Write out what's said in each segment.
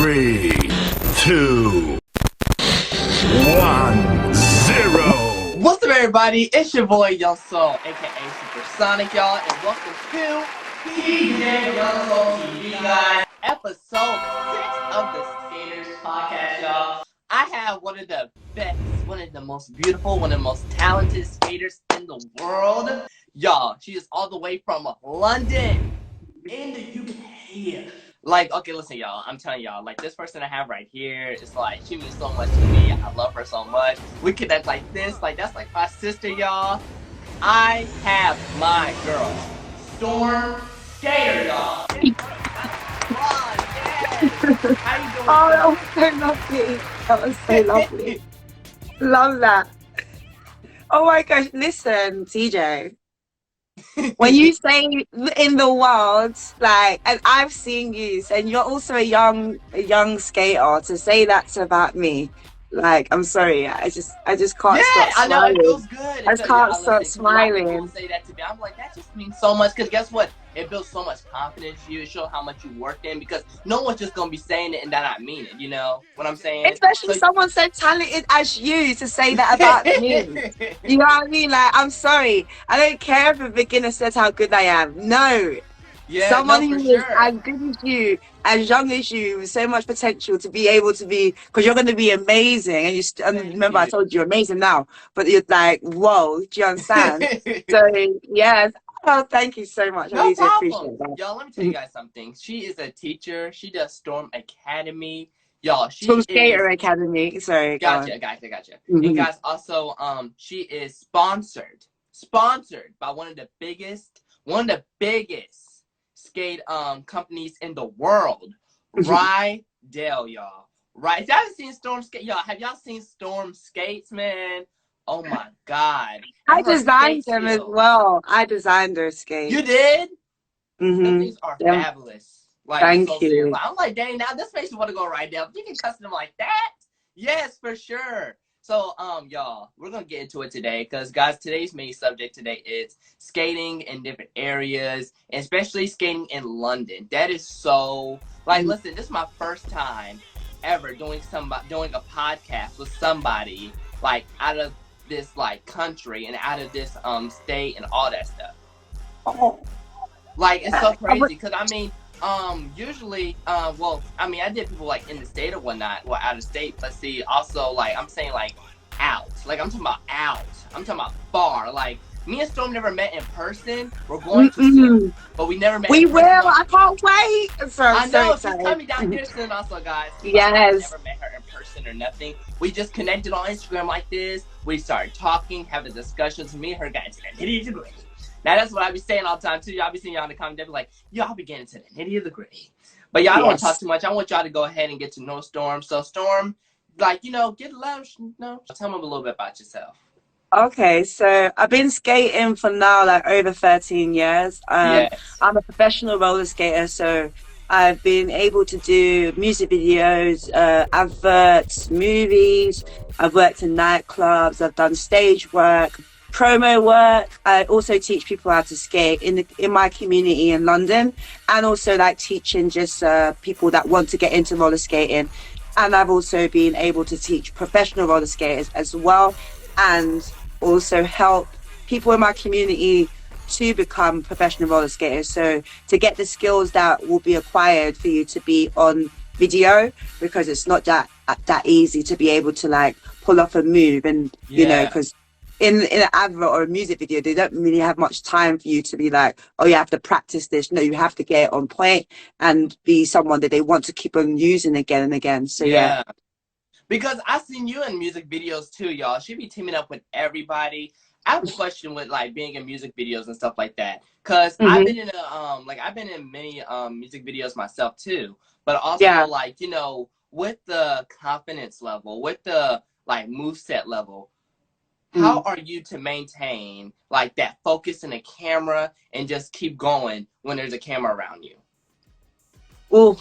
3, 2, 1, 0. What's up, everybody? It's your boy Young Soul, aka Supersonic, y'all, and welcome to DJ Young Soul TV, guys. Episode 6 of the Skaters Podcast, y'all. I have one of the best, one of the most beautiful, one of the most talented skaters in the world. Y'all, she is all the way from London in the UK. Like, okay, listen, y'all. I'm telling y'all, like, this person I have right here is like, she means so much to me. I love her so much. We connect like this. Like, that's like my sister, y'all. I have my girl, StormSkater, y'all. Yes. How you doing? Oh, that was so lovely. That was so lovely. Love that. Oh my gosh, listen, TJ. When you say in the world, like, and I've seen you, and you're also a young skater, to say that's about me, like, I'm sorry, I just can't stop smiling. I know, it feels good. I just can't stop smiling. People say that to me. I'm like, that just means so much, because guess what? It builds so much confidence in you. It shows how much you worked in, because no one's just going to be saying it and then not mean it, you know what I'm saying? Especially someone so talented as you to say that about me. You know what I mean? Like, I'm sorry. I don't care if a beginner says how good I am. No. Yeah, someone who is sure. as good as you, as young as you, with so much potential to be able to be, because you're going to be amazing. And remember, I told you you're amazing now, but you're like, whoa, do you understand? So, yes. Oh, thank you so much. I really do appreciate that. Y'all, let me tell you guys something. She is a teacher. She does Storm Academy. Y'all, she StormSkater Academy. Sorry. Gotcha. Mm-hmm. And guys, also, she is sponsored by one of the biggest skate companies in the world. Rydell, y'all. Right? If y'all haven't seen StormSkater, y'all, have y'all seen Storm Skates, man? Oh my God. I designed them as well. I designed their skates. You did? Mm-hmm. These are fabulous. Like, thank so you. Serious. I'm like, dang, now this makes me want to go right now. If you can custom them like that, yes, for sure. So, y'all, we're gonna get into it today, because guys, today's main subject today is skating in different areas, and especially skating in London. That is so, like, listen, this is my first time ever doing a podcast with somebody like out of this like country and out of this state and all that stuff. Oh. Like, it's so crazy, because I mean, usually, well, I mean, I did people like in the state or whatnot, well, out of state, but see, also, like, I'm saying, like, out. Like, I'm talking about out. I'm talking about far. Like, me and Storm never met in person. We're going to soon, but we never met in person. We will. I can't wait. So I know. So she's coming down here soon also, guys. Yes. I never met her in person or nothing. We just connected on Instagram like this. We started talking, having discussions. Me and her got into the nitty-gritty. Now, that's what I be saying all the time, too. Y'all be seeing y'all in the comment. They be like, y'all be getting to the nitty of the gritty. But y'all don't want to talk too much. I want y'all to go ahead and get to know Storm. So, Storm, like, you know, get a little, tell them a little bit about yourself. Okay, so I've been skating for now like over 13 years. Yes. I'm a professional roller skater, so I've been able to do music videos, adverts, movies. I've worked in nightclubs. I've done stage work, promo work. I also teach people how to skate in my community in London, and also like teaching just people that want to get into roller skating. And I've also been able to teach professional roller skaters as well, and also help people in my community to become professional roller skaters. So to get the skills that will be acquired for you to be on video, because it's not that easy to be able to like pull off a move, and you know, because in an advert or a music video, they don't really have much time for you to be like, oh, you have to practice this. No, you have to get it on point and be someone that they want to keep on using again and again. So yeah. Because I've seen you in music videos too, y'all. She be teaming up with everybody. I have a question with like being in music videos and stuff like that. Cause I've been in I've been in many music videos myself too. But also like, you know, with the confidence level, with the like moveset level, how are you to maintain like that focus in the camera and just keep going when there's a camera around you? Well,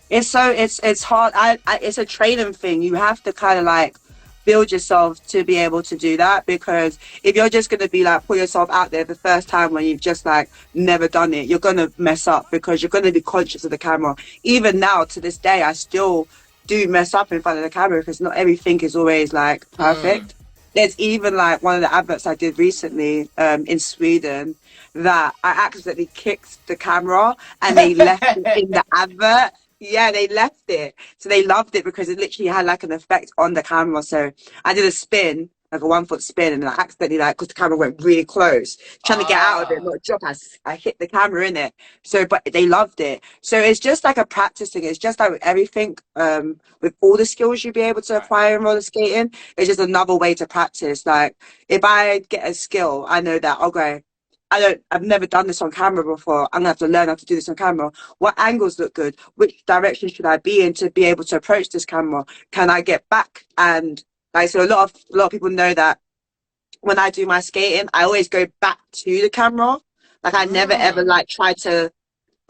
it's hard. It's a training thing. You have to kind of like build yourself to be able to do that, because if you're just going to be like put yourself out there the first time when you've just like never done it, you're going to mess up because you're going to be conscious of the camera. Even now to this day, I still do mess up in front of the camera because not everything is always like Mm. perfect. There's even like one of the adverts I did recently in Sweden that I accidentally kicked the camera and they left it in the advert. Yeah, they left it. So they loved it because it literally had like an effect on the camera. So I did a spin, like a 1 foot spin, and I accidentally, like, because the camera went really close, trying to get out of it, Ah, not drop, I hit the camera in it. So, but they loved it. So it's just like a practice thing. It's just like with everything, with all the skills you'll be able to right. acquire in roller skating, it's just another way to practice. Like if I get a skill, I know that, okay, I've never done this on camera before. I'm gonna have to learn how to do this on camera. What angles look good? Which direction should I be in to be able to approach this camera? Can I get back? And like, so a lot of people know that when I do my skating, I always go back to the camera. Like I never ever Mm. like try to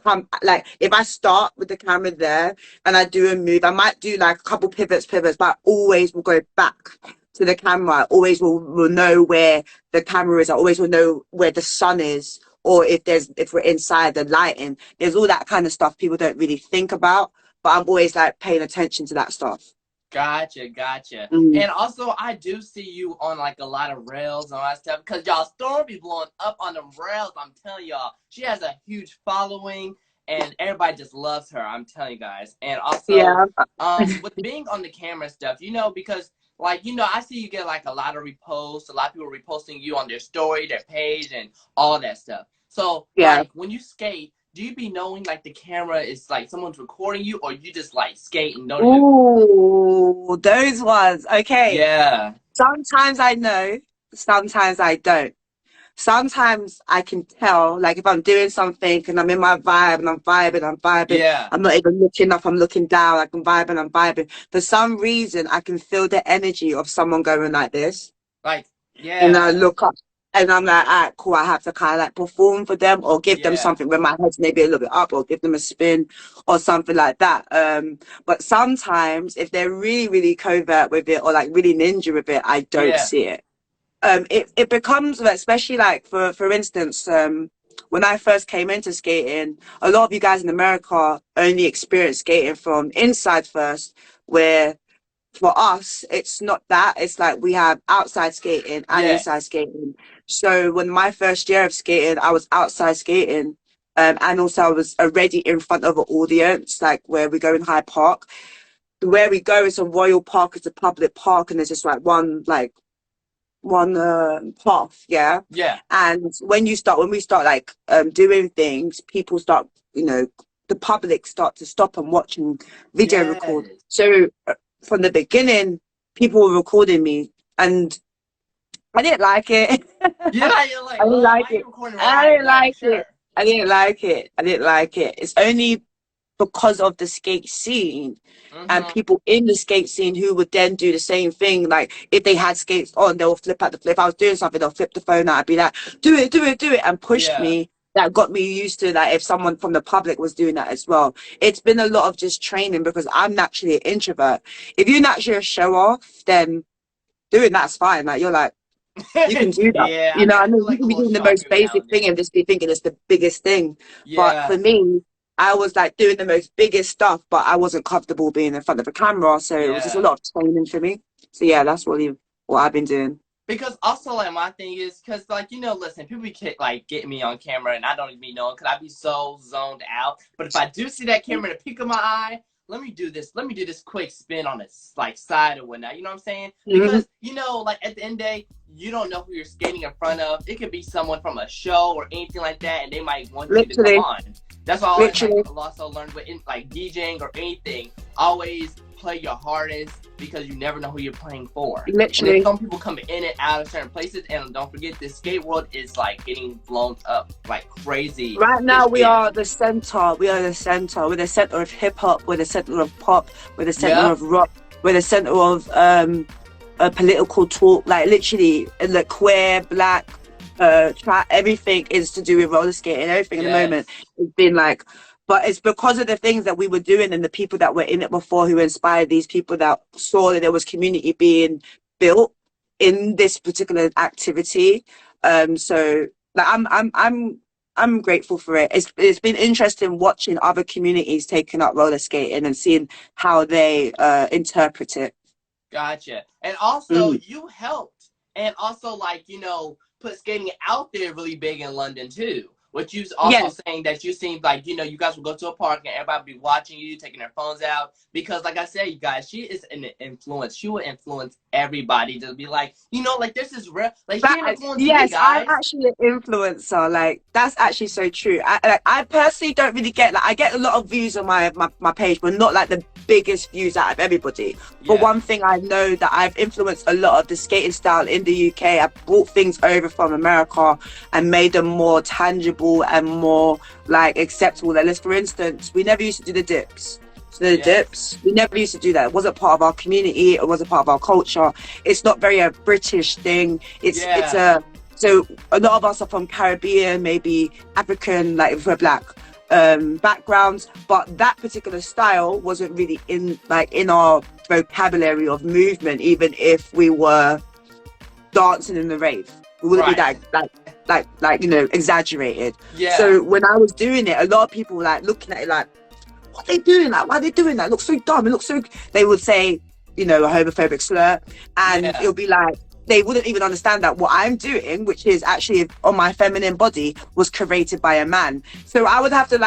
come, like if I start with the camera there and I do a move, I might do like a couple pivots, but I always will go back to the camera. I always will know where the camera is. I always will know where the sun is, or if we're inside the lighting. There's all that kind of stuff people don't really think about, but I'm always like paying attention to that stuff. Gotcha, gotcha. Mm. And also, I do see you on like a lot of rails and all that stuff because y'all Storm be blowing up on them rails. I'm telling y'all, she has a huge following and everybody just loves her. I'm telling you guys. And also, Yeah. with being on the camera stuff, you know, because like I see you get like a lot of reposts. A lot of people reposting you on their story, their page, and all that stuff. So, Yeah. like when you skate, do you be knowing like the camera is like someone's recording you, or you just like skate and don't even? Ooh, those ones. Okay. Yeah, Sometimes I know, sometimes I don't. Sometimes I can tell, like if I'm doing something and I'm in my vibe and I'm vibing, yeah, I'm not even looking up, I'm looking down, like I'm vibing. For some reason, I can feel the energy of someone going like this. like And I yeah, look up and I'm like, all right, cool, I have to kind of like perform for them or give them yeah, something when my head's maybe a little bit up or give them a spin or something like that. But sometimes if they're really, really covert with it or like really ninja with it, I don't yeah, see it. It becomes, especially like for instance, when I first came into skating, a lot of you guys in America only experienced skating from inside first, where for us it's not that. It's like we have outside skating and yeah, inside skating. So when my first year of skating, I was outside skating. And also I was already in front of an audience, like where we go in Hyde Park. Where we go is a Royal Park, it's a public park, and there's just like one path, yeah. yeah, And when we start like doing things, people start, the public start to stop and watch and video record. yes, So from the beginning, people were recording me, and I didn't like it. yeah. You're like, I didn't like why are it. you recording where I I didn't go? like Sure. it. I didn't like it. I didn't like it. It's only because of the skate scene and Mm-hmm. people in the skate scene who would then do the same thing. Like if they had skates on, they'll flip out the flip. If I was doing something, they'll flip the phone out. I'd be like, do it, do it, do it, and push Yeah. me. That got me used to that if someone from the public was doing that as well. It's been a lot of just training because I'm naturally an introvert. If you're naturally a show off, then doing that's fine. Like you're like, you can do that. Yeah. I You know, mean, I I do mean, you like a can be little doing the show off most every now basic and thing then. and just be thinking it's the biggest thing. But for Yeah. me, I was like doing the most biggest stuff, but I wasn't comfortable being in front of a camera. So it was just a Yeah. lot of training for me. So yeah, that's what I've been doing. Because also like my thing is because like listen, people get like get me on camera and I don't even know because I be so zoned out. But if I do see that camera in the peak of my eye, let me do this. Let me do this quick spin on its like side or whatnot. You know what I'm saying? Mhm. Because like at the end of the day, you don't know who you're skating in front of. It could be someone from a show or anything like that, and they might want you to come Literally, on. That's why I always like literally, also learned with like DJing or anything. Always play your hardest because you never know who you're playing for. And then literally. some people come in and out of certain places, and don't forget, this skate world is like getting blown up like crazy Right now, this we year. are the center. We are the center. We're the center of hip hop. We're the center of pop. We're the center Yep. of rock. We're the center of a political talk. Like literally, like queer, black, everything is to do with roller skating. Everything in the moment Yes. has been like, but it's because of the things that we were doing and the people that were in it before who inspired these people that saw that there was community being built in this particular activity. So like I'm grateful for it. It's been interesting watching other communities taking up roller skating and seeing how they interpret it. Gotcha. And also, Mm. you helped, and also like put skating out there really big in London too. What you also Yeah, saying that you seem like you guys would go to a park and everybody be watching you, taking their phones out because like I said, you guys, she is an influence. She will influence everybody to be like like this is real. Like she that, influenced me, yes, I'm guys. actually an influencer. Like that's actually so true. I personally don't really get like I get a lot of views on my page, but not like the biggest views out of everybody. But Yeah. one thing I know that I've influenced a lot of the skating style in the UK. I brought things over from America and made them more tangible and more like acceptable. Like, let's for instance, we never used to do the dips. So the Yes. dips, we never used to do that. It wasn't part of our community. It wasn't part of our culture. It's not very a British thing. It's Yeah. a so a lot of us are from Caribbean, maybe African, like if we're black backgrounds, but that particular style wasn't really in our vocabulary of movement. Even if we were dancing in the rave, we wouldn't be Right. that exaggerated. Yeah. So when I was doing it, a lot of people were like looking at it like, what are they doing? Like, why are they doing that? It looks so dumb. It looks so. They would say, a homophobic slur, and Yeah. it'll be like they wouldn't even understand that what I'm doing, which is actually on my feminine body, was created by a man. So I would have to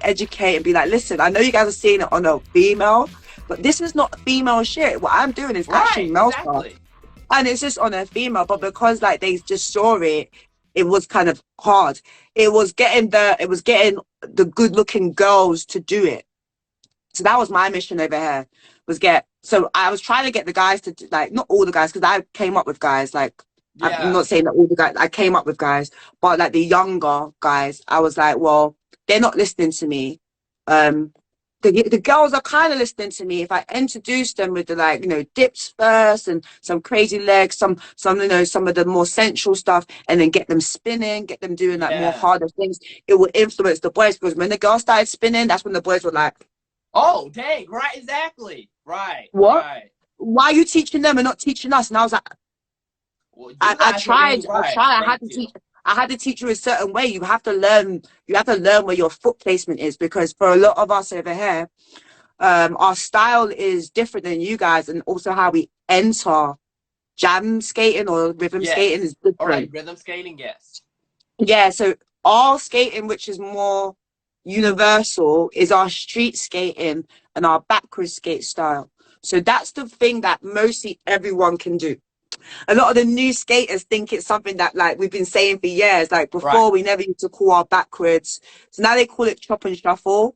educate and be like, listen, I know you guys are seeing it on a female, but this is not female shit. What I'm doing is actually Right. male stuff, Exactly. and it's just on a female. But because like they just saw it, it was kind of hard. It was getting the good looking girls to do it. So that was my mission over here, so I was trying to get the guys to do, like, not all the guys, because I came up with guys, like, I'm Yeah. not saying that all the guys, I came up with guys, but like the younger guys, I was like, well, they're not listening to me. The girls are kind of listening to me if I introduce them with the dips first and some crazy legs, some of the more sensual stuff, and then get them spinning, get them doing like more Yeah. harder things. It will influence the boys, because when the girls started spinning, that's when the boys were like, Oh, dang. Right. Exactly. Right. what? Right. Why are you teaching them and not teaching us? And I was like, Well, you I guys were doing tried, right. I Thank had to you. teach. I had to teach you a certain way. You have to learn where your foot placement is, because for a lot of us over here, our style is different than you guys, and also how we enter jam skating or rhythm skating Yes. is All right. different. Rhythm skating. Yes. Yeah, so our skating, which is more universal, is our street skating and our backwards skate style. So that's the thing that mostly everyone can do. A lot of the new skaters think it's something that like we've been saying for years. Like Right. before, we never used to call our backwards. So now they call it chop and shuffle.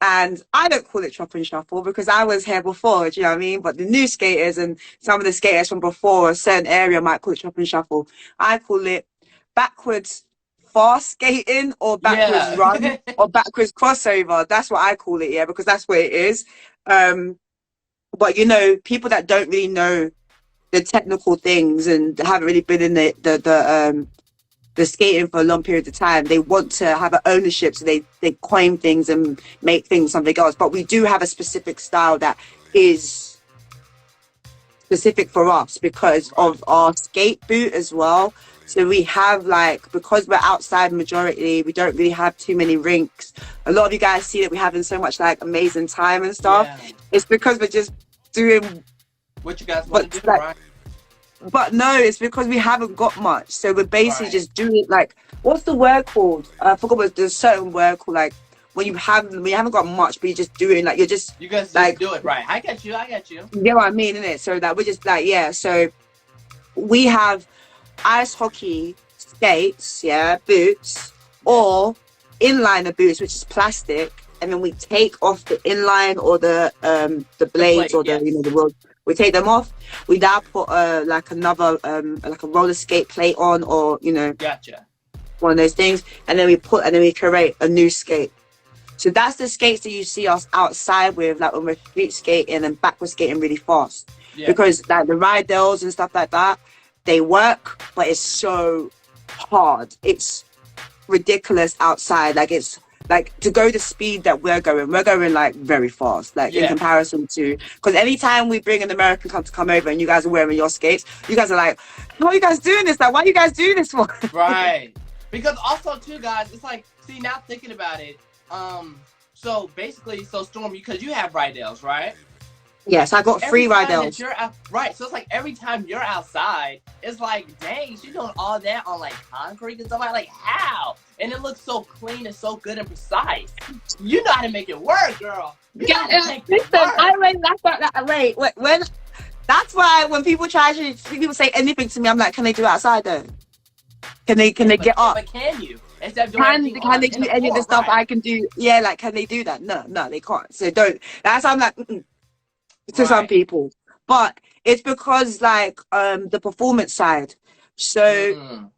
And I don't call it chop and shuffle because I was here before, do you know what I mean? But the new skaters and some of the skaters from before a certain area might call it chop and shuffle. I call it backwards fast skating, or backwards Yeah. run, or backwards crossover. That's what I call it, yeah, because that's what it is. But people that don't really know the technical things and haven't really been in the skating for a long period of time, they want to have an ownership, so they coin things and make things something else. But we do have a specific style that is specific for us because of our skate boot as well. So we have because we're outside majority, we don't really have too many rinks. A lot of you guys see that we're having so much amazing time and stuff. Yeah. It's because we're just doing What you guys want but to do, like right? but no, it's because we haven't got much. So we're basically Right. just doing what's the word called? I forgot what there's a certain word called when you haven't got much, but you're just doing you're just You guys just like, do it, right? I got you. I got you. you get what I mean, innit? So that we're just yeah. So we have ice hockey skates, yeah, boots, or inliner boots, which is plastic, and then we take off the inline or the blades plate, or the yes. the wheels. We take them off. We now put another a roller skate plate on, or Gotcha. one of those things, and then we create a new skate. So that's the skates that you see us outside with, when we're street skating and backward skating really fast. Yeah. Because the Rydels and stuff like that, they work, but it's so hard. It's ridiculous outside. like to go the speed that we're going like very fast, like in Yeah. comparison to, because anytime we bring an American come over and you guys are wearing your skates, you guys are like, how are you guys doing this? Like, why are you guys doing this for? Right. Because also too, guys, it's like, see, now thinking about it, so basically, so Storm, because you have Rydell's, right? Yes, I got Every free time that Rydell's. you're out, right? So it's like every time you're outside, it's like, dang, she's doing all that on like concrete and stuff like how? And it looks so clean and so good and precise. You know how to make it work, girl. You know how to make it Listen, work. I wait, when that's why when people people say anything to me, I'm like, can they do it outside though? Can they get up? But can you? Instead of doing everything Can they in do the any of the floor, stuff right? I can do? Yeah, like can they do that? No, they can't. So don't. That's why I'm like to some Right. people, but it's because like the performance side. So Mm.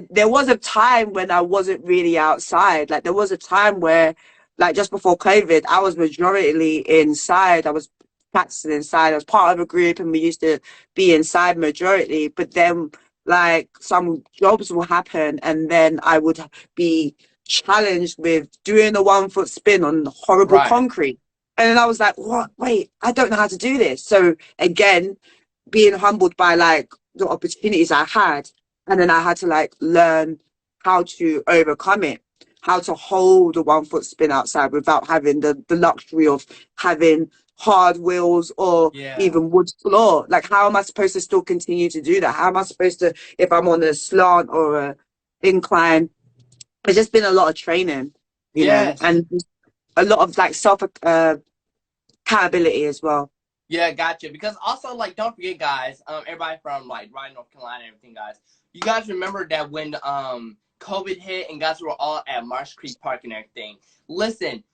there was a time when I wasn't really outside. Like there was a time where, like just before COVID, I was majority inside. I was practicing inside. I was part of a group and we used to be inside majority. But then like some jobs will happen and then I would be challenged with doing a 1 foot spin on horrible Right. concrete. And then I was like, what? Wait, I don't know how to do this. So again, being humbled by like the opportunities I had. And then I had to like learn how to overcome it, how to hold a 1 foot spin outside without having the luxury of having hard wheels or Yeah. even wood floor. Like, how am I supposed to still continue to do that? How am I supposed to, if I'm on a slant or a incline? It's just been a lot of training, you know, Yes. and a lot of like self accountability as well. Yeah, gotcha. Because also, like, don't forget, guys, everybody from like Raleigh, North Carolina, and everything, guys. You guys remember that when COVID hit and guys were all at Marsh Creek Park and everything. Listen,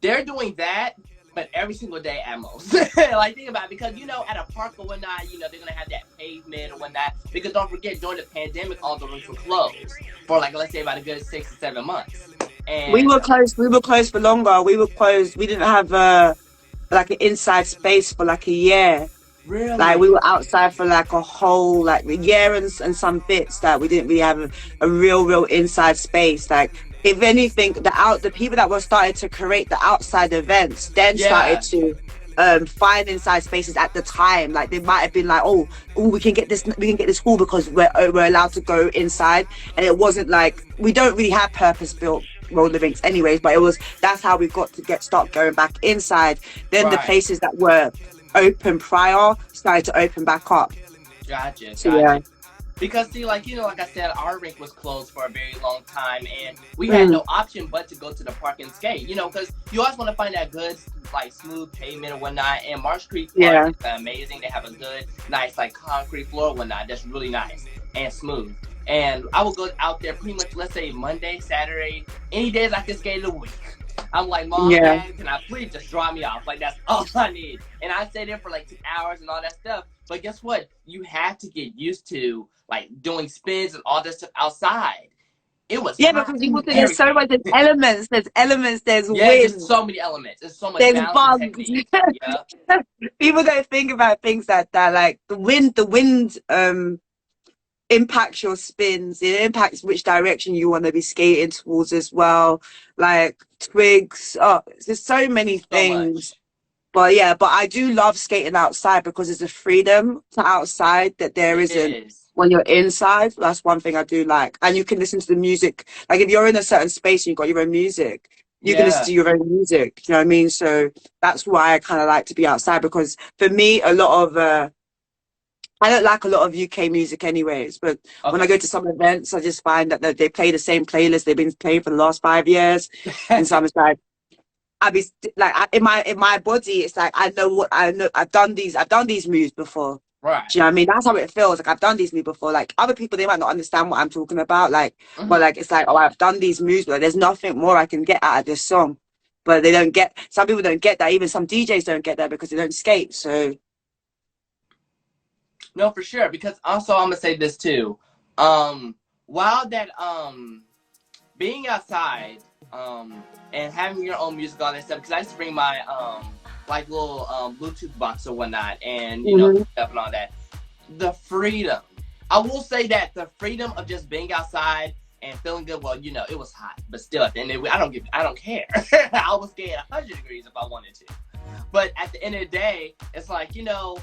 they're doing that, but every single day at most. Like, think about it, because you know, at a park or whatnot, you know, they're gonna have that pavement or whatnot. Because don't forget, during the pandemic, all the rooms were closed for like, let's say, about a good 6 to 7 months. And We were closed. We were closed for longer. We were closed. We didn't have like an inside space for like a year. really, Like we were outside for like a whole like a year and some bits that we didn't really have a real inside space. Like if anything, the people that were started to create the outside events then Yeah. started to find inside spaces at the time. Like they might have been like, oh, we can get this hall because we're allowed to go inside. And it wasn't like, we don't really have purpose built roller rinks anyways, but that's how we got to start going back inside. Then the Right. places that were open prior started to open back up. Gotcha, So gotcha. yeah. Because see, like, you know, like I said, our rink was closed for a very long time, and we had no option but to go to the park and skate. You know, because you always want to find that good, like, smooth pavement or whatnot. And Marsh Creek Park is amazing. They have a good, nice, like, concrete floor or whatnot. That's really nice and smooth. And I would go out there pretty much, let's say Monday, Saturday, any days I can skate a week. I'm like, Mom, Dad, can I please just drop me off? Like, that's all I need. And I stay there for like 2 hours and all that stuff. But guess what? You have to get used to like doing spins and all that stuff outside. It was Because you there's so much, there's elements, there's wind, there's so many elements. There's so much there's balance and bugs. technique. Yeah. People don't think about things like that. Like the wind impacts your spins. It impacts which direction you want to be skating towards as well. Like twigs. Oh, there's so many things. But yeah, but I do love skating outside because there's a freedom to outside that there isn't when you're inside. That's one thing I do like. And you can listen to the music. Like if you're in a certain space and you've got your own music, you can listen to your own music. You know what I mean? So that's why I kind of like to be outside, because for me, a lot of I don't like a lot of UK music anyways, but when I go to some events, I just find that they play the same playlist they've been playing for the last 5 years. And so I'm just like, in my body, it's like I know. I've done these moves before. Right. Do you know what I mean? That's how it feels. Like I've done these moves before. Like other people, they might not understand what I'm talking about. Like, but like it's like, oh, I've done these moves, but there's nothing more I can get out of this song. But they don't get. Some people don't get that. Even some DJs don't get that because they don't skate. So. No, for sure. Because also, I'm gonna say this too. While that being outside and having your own music, all that stuff. Because I used to bring my like little Bluetooth box or whatnot, and you know stuff and all that. The freedom. I will say that the freedom of just being outside and feeling good. Well, it was hot, but still, at the end of the day, I don't care. I was skating 100 degrees if I wanted to. But at the end of the day, it's like, the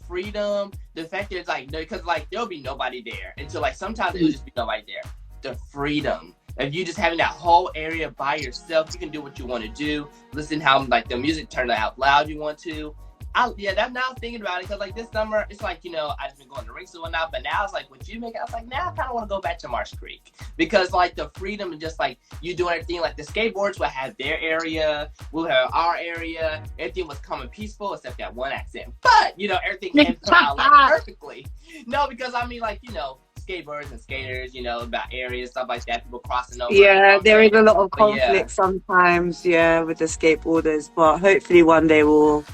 freedom, the fact that it's like, because like there'll be nobody there until like sometimes it'll just be nobody there. The freedom. If you just having that whole area by yourself, you can do what you want to do. Listen how like the music turned out loud you want to. That's now thinking about it, because like this summer, it's like, I just been going to rinks and whatnot, but now it's like what you make, I was like, now I kind of want to go back to Marsh Creek, because like the freedom and just like you doing everything, like the skateboards will have their area, we'll have our area, everything was calm and peaceful except that one accident, but everything came out like perfectly. No, because I mean like, skateboarders and skaters, about areas, stuff like that, people crossing over. Yeah, there is a lot of conflict sometimes, with the skateboarders, but hopefully one day we'll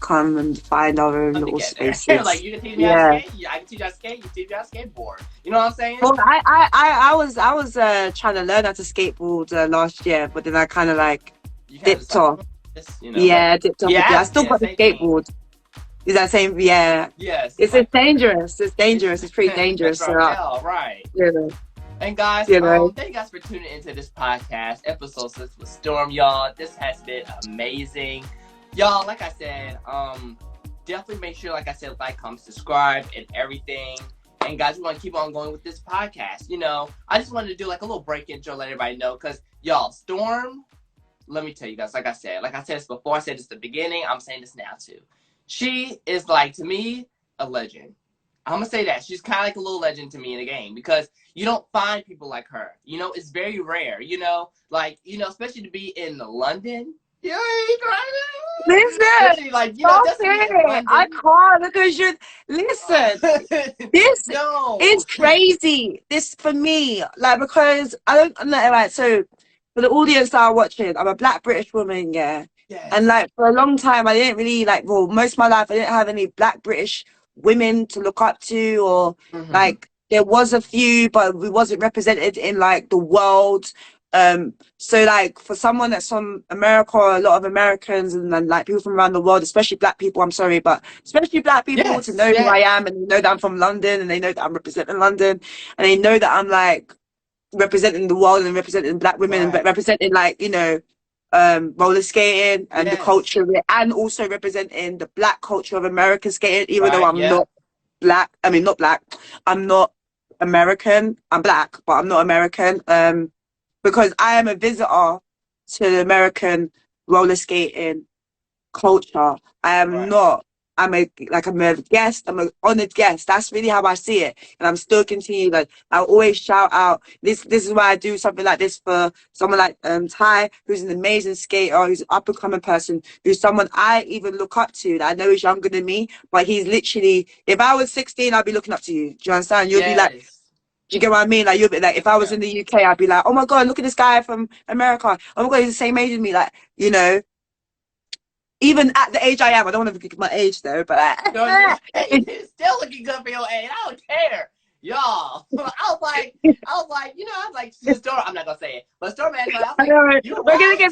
come and find our own little spaces. Like you can teach me how to skate, I can teach you how to skate, you teach me how to skateboard. You know what I'm saying? Well, I was trying to learn how to skateboard last year, but then I kind of like dipped off. Dipped off. I still got the skateboard. Thing. Is that same? Yeah. Yes. It's dangerous. It's dangerous. It's pretty dangerous. Right. Yeah. And guys, thank you guys for tuning into this podcast, episode 6 with Storm, y'all. This has been amazing. Y'all, like I said, definitely make sure, like I said, like, comment, subscribe, and everything. And guys, we want to keep on going with this podcast. I just wanted to do like a little break intro, let everybody know, because y'all, Storm, let me tell you guys, like I said this before, I said this at the beginning, I'm saying this now too. She is like, to me, a legend. I'm gonna say that she's kind of like a little legend to me in the game, because you don't find people like her. It's very rare. Especially to be in London. Yeah, listen, like, I can't, because you listen. This is crazy. This for me, like, because I'm not right. So for the audience that are watching, I'm a Black British woman, Yes. And like for a long time, I didn't really most of my life, I didn't have any Black British women to look up to, or like there was a few, but we wasn't represented in like the world. So like for someone that's from America, or a lot of Americans and then like people from around the world, especially Black people, I'm sorry, but especially Black people to know who I am, and they know that I'm from London, and they know that I'm representing London, and they know that I'm like representing the world and representing Black women and representing like, roller skating and the culture of it, and also representing the Black culture of American skating, even though I'm not Black. I mean, not Black. I'm not American. I'm Black, but I'm not American. Because I am a visitor to the American roller skating culture. I am not. I'm a guest. I'm an honored guest. That's really how I see it, and I'm still continuing. Like, I always shout out. This is why I do something like this for someone like Ty, who's an amazing skater, who's an up and coming person, who's someone I even look up to, that I know is younger than me, but he's literally. If I was 16, I'd be looking up to you. Do you understand? You'll be like. Do you get what I mean? Like, you'll be like, if I was in the UK, I'd be like, oh my God, look at this guy from America. Oh my God, he's the same age as me. Like, even at the age I am, I don't want to give my age though, but you're still looking good for your age. I don't care. Y'all. I was like, Storm, I'm not gonna say it, but Storm, man, we're gonna get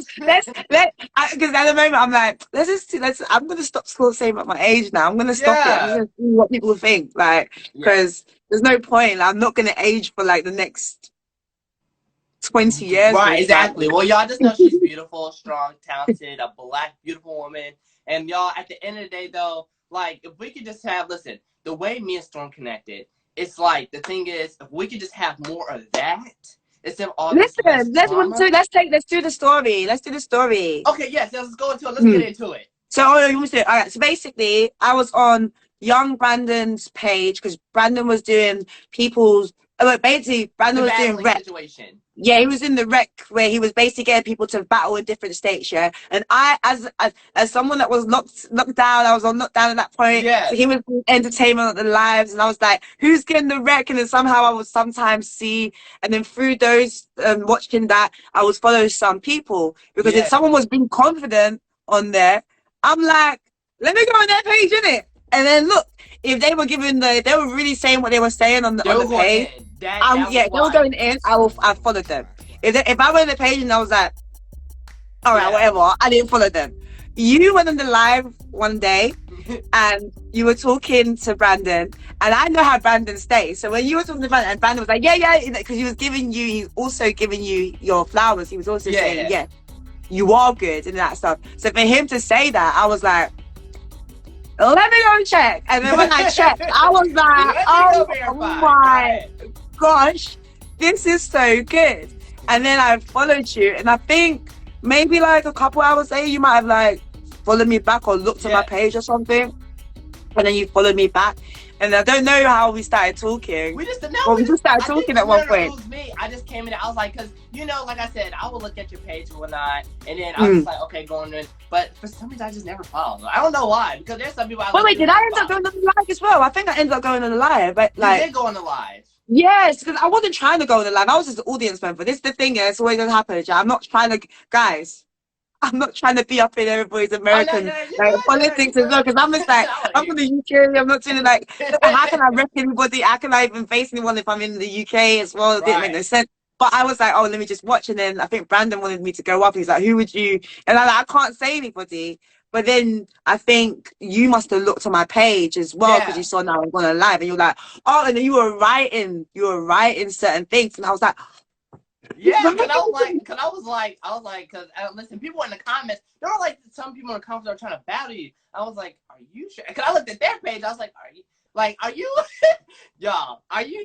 because at the moment I'm like, I'm gonna stop saying about my age now. I'm gonna stop it. I'm gonna see what people think, like, because there's no point. I'm not gonna age for like the next 20 years. Right, exactly. Well, y'all just know she's beautiful, strong, talented, a Black, beautiful woman. And y'all, at the end of the day, though, like, if we could just have, listen, the way me and Storm connected, it's like, the thing is, if we could just have more of that, instead of all this let's do the story. Let's do the story. Okay, yes, let's go into it. Let's get into it. So, all right, so basically, I was on young Brandon's page, because Brandon was doing Brandon was doing rec. Situation. Yeah, he was in the rec where he was basically getting people to battle in different states, and I, as someone that was knocked down, I was on knockdown at that point. Yeah. So he was doing entertainment of the lives, and I was like, who's getting the rec? And then somehow I would sometimes see, and then through those watching that, I would follow some people, because if someone was being confident on there, I'm like, let me go on their page, innit? And then look, if they were they were really saying what they were saying on the page. They were going in. I followed them. If I went on the page and I was like, all right, whatever, I didn't follow them. you went on the live one day and you were talking to Brandon, and I know how Brandon stays. So when you were talking to Brandon, and Brandon was like, yeah, because he's also giving you your flowers. He was also saying, yeah, you are good and that stuff. So for him to say that, I was like, let me go check. And then when I checked, I was like, oh my gosh, this is so good. And then I followed you, and I think maybe like a couple hours later, you might have like followed me back or looked at my page or something. And then you followed me back. And I don't know how we started talking. We just started talking at one point. It was me. I just came in. I was like, because like I said, I would look at your page and whatnot, and then I was like, okay, going in. But for some reason, I just never followed. I don't know why. Because there's some people. Wait, did I end up going on the live as well? I think I ended up going on the live, but like, you did go on the live. Yes, because I wasn't trying to go on the live. I was just an audience member. This is the thing. It's always gonna happen. I'm not trying to, guys. I'm not trying to be up in everybody's American politics as well, because I'm just like, I'm from the UK, I'm not doing like, how can I rep anybody? How can I even face anyone if I'm in the UK as well? It didn't make no sense. But I was like, oh, let me just watch. And then I think Brandon wanted me to go up. He's like, who would you? And I'm like, I can't say anybody. But then I think you must have looked on my page as well, because you saw now I'm going to live, and you're like, oh, and then you were writing certain things. And I was like, yeah, because I was like, listen, people in the comments, there were like some people in the comments that were trying to battle you. I was like, are you sure? Because I looked at their page, I was like, are you, y'all,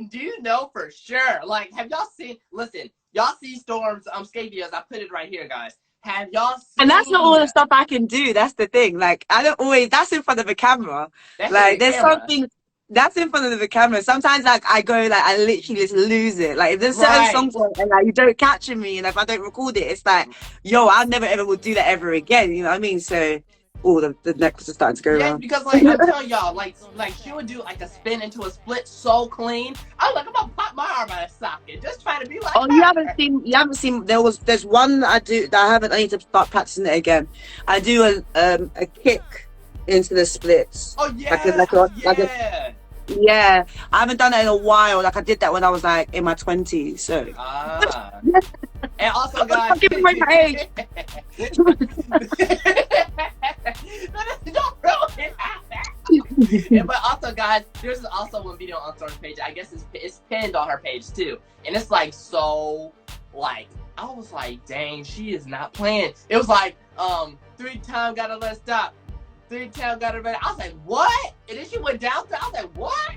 do you know for sure? Like, have y'all seen, listen, y'all see Storm's skate videos? I put it right here, guys. Have y'all seen? And that's not all the stuff I can do. That's the thing. Like, I don't always, that's in front of a camera. Like, there's something. That's in front of the camera. Sometimes like I go like I literally just lose it. Like if there's certain songs and like you don't capture me, and if I don't record it, it's like, yo, I never ever will do that ever again. You know what I mean? So the necklace is starting to go around. Because like I'm telling y'all, like she would do like a spin into a split so clean. I was like, I'm gonna pop my arm out of socket, just trying to be like. Oh, you haven't seen. There's one I do that I haven't. I need to start practicing it again. I do a kick into the splits. Oh yeah, yeah, I haven't done that in a while. Like I did that when I was like in my 20s. So. And also, guys, I'm giving away my age. But also, guys, there's also one video on Storm's page. I guess it's pinned on her page too, and it's like so like I was like, dang, she is not playing. It was like 3 times gotta let stop. 3 times got it ready. I was like, what? And then she went down. I was like, what?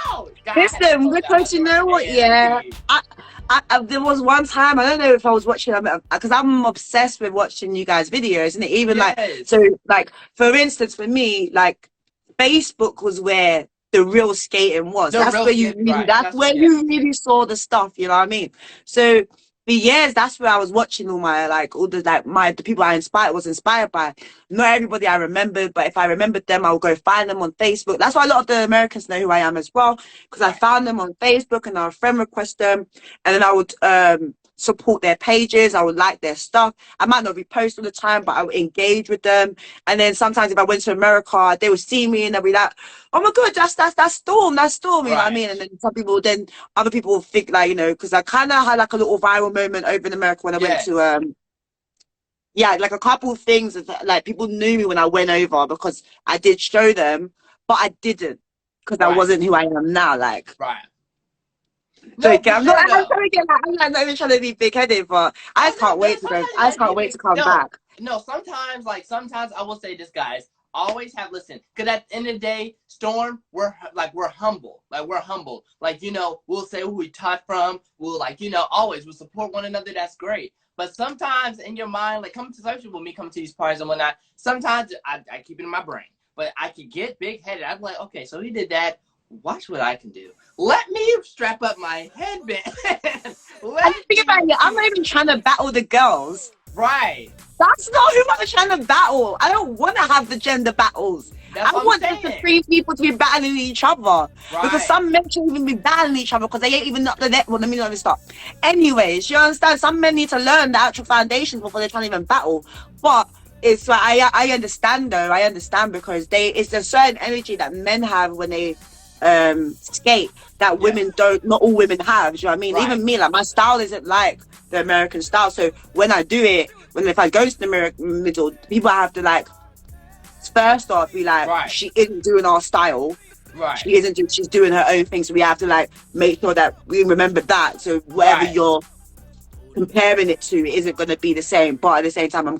Oh, God. Listen, because you know what? Yeah, I there was one time, I don't know if I was watching, because I'm obsessed with watching you guys' videos, and even like, so like, for instance, for me, like, Facebook was where the real skating was. That's where you really saw the stuff. You know what I mean? So. For years, that's where I was watching the people I was inspired by. Not everybody I remembered, but if I remembered them, I would go find them on Facebook. That's why a lot of the Americans know who I am as well, because I found them on Facebook and I would friend request them, and then I would support their pages. I would like their stuff. I might not repost all the time, but I would engage with them. And then sometimes if I went to America, they would see me and they'd be like, oh my God, that's Storm, you know what I mean? And then other people will think like, you know, because I kind of had like a little viral moment over in America when I went to like a couple of things that, like, people knew me when I went over because I did show them, but I didn't because I wasn't who I am now. Like, no, I'm not even trying to be big-headed, but I just can't wait to go. I just can't wait to come back. No, sometimes I will say this, guys. Always have listen, because at the end of the day, Storm, we're humble. Like, you know, we'll say who we taught from. We'll always we'll support one another. That's great. But sometimes in your mind, like coming to social with me, coming to these parties and whatnot, sometimes I keep it in my brain. But I could get big-headed. I'm like, okay, so he did that. Watch what I can do. Let me strap up my headband. Think about it. I'm not even trying to battle the girls. Right. That's not who I'm trying to battle. I don't want to have the gender battles. I want just the 3 people to be battling each other. Right. Because some men shouldn't even be battling each other because they ain't even up to that. Well, let me not even stop. Anyways, you understand? Some men need to learn the actual foundations before they're trying to even battle. But it's like, I understand though. I understand because it's a certain energy that men have when they skate that women not all women have. Do you know what I mean? Even me, like, my style isn't like the American style. So when I do it, when if I go to the middle, people have to like first off be like, Right. she isn't doing our style. Right. She isn't. She's doing her own thing. So we have to like make sure that we remember that. So whatever Right. you're comparing it to isn't going to be the same. But at the same time, I'm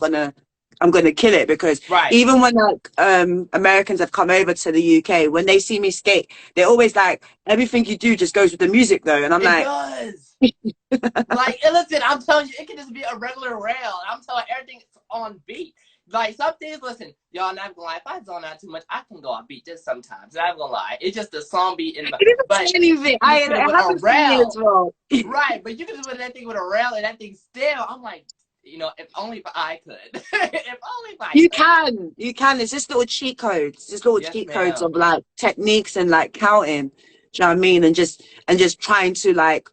gonna kill it because Right. even when like Americans have come over to the UK, when they see me skate, they're always like, everything you do just goes with the music though, and I'm It like, does. Like, and listen, I'm telling you, it can just be a regular rail. I'm telling you, everything's on beat. Like, some days, listen, y'all, not gonna lie, if I zone out too much, I can go off beat just sometimes. Not gonna lie. It's just the song beat in the, but anything. It with a happens to me as rail. well. Right, but you can just put that thing with a rail and that thing still, I'm like, you know, if only if I could. If only if I You could. you can. It's just little cheat codes, just little Yes, cheat ma'am. codes of like techniques and like counting. Do you know what I mean? And just trying to like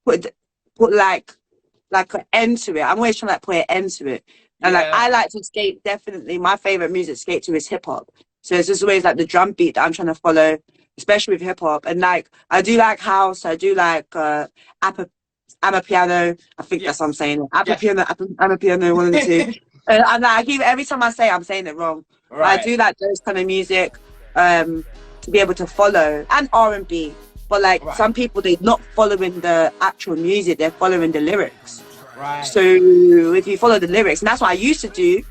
put like an end to it. I'm always trying to like put an end to it. And like I Yeah. like to skate. Definitely, my favorite music to skate to is hip hop. So it's just always like the drum beat that I'm trying to follow, especially with hip hop. And like I do like house. I do like Amapiano. I think that's what I'm Yes. saying. Yes. Amapiano, one of the two. And like, every time I say it, I'm saying it wrong. I Right. do like those kind of music to be able to follow, and R&B. But like Right. some people, they're not following the actual music; they're following the lyrics. Right. So if you follow the lyrics, and that's what I used to do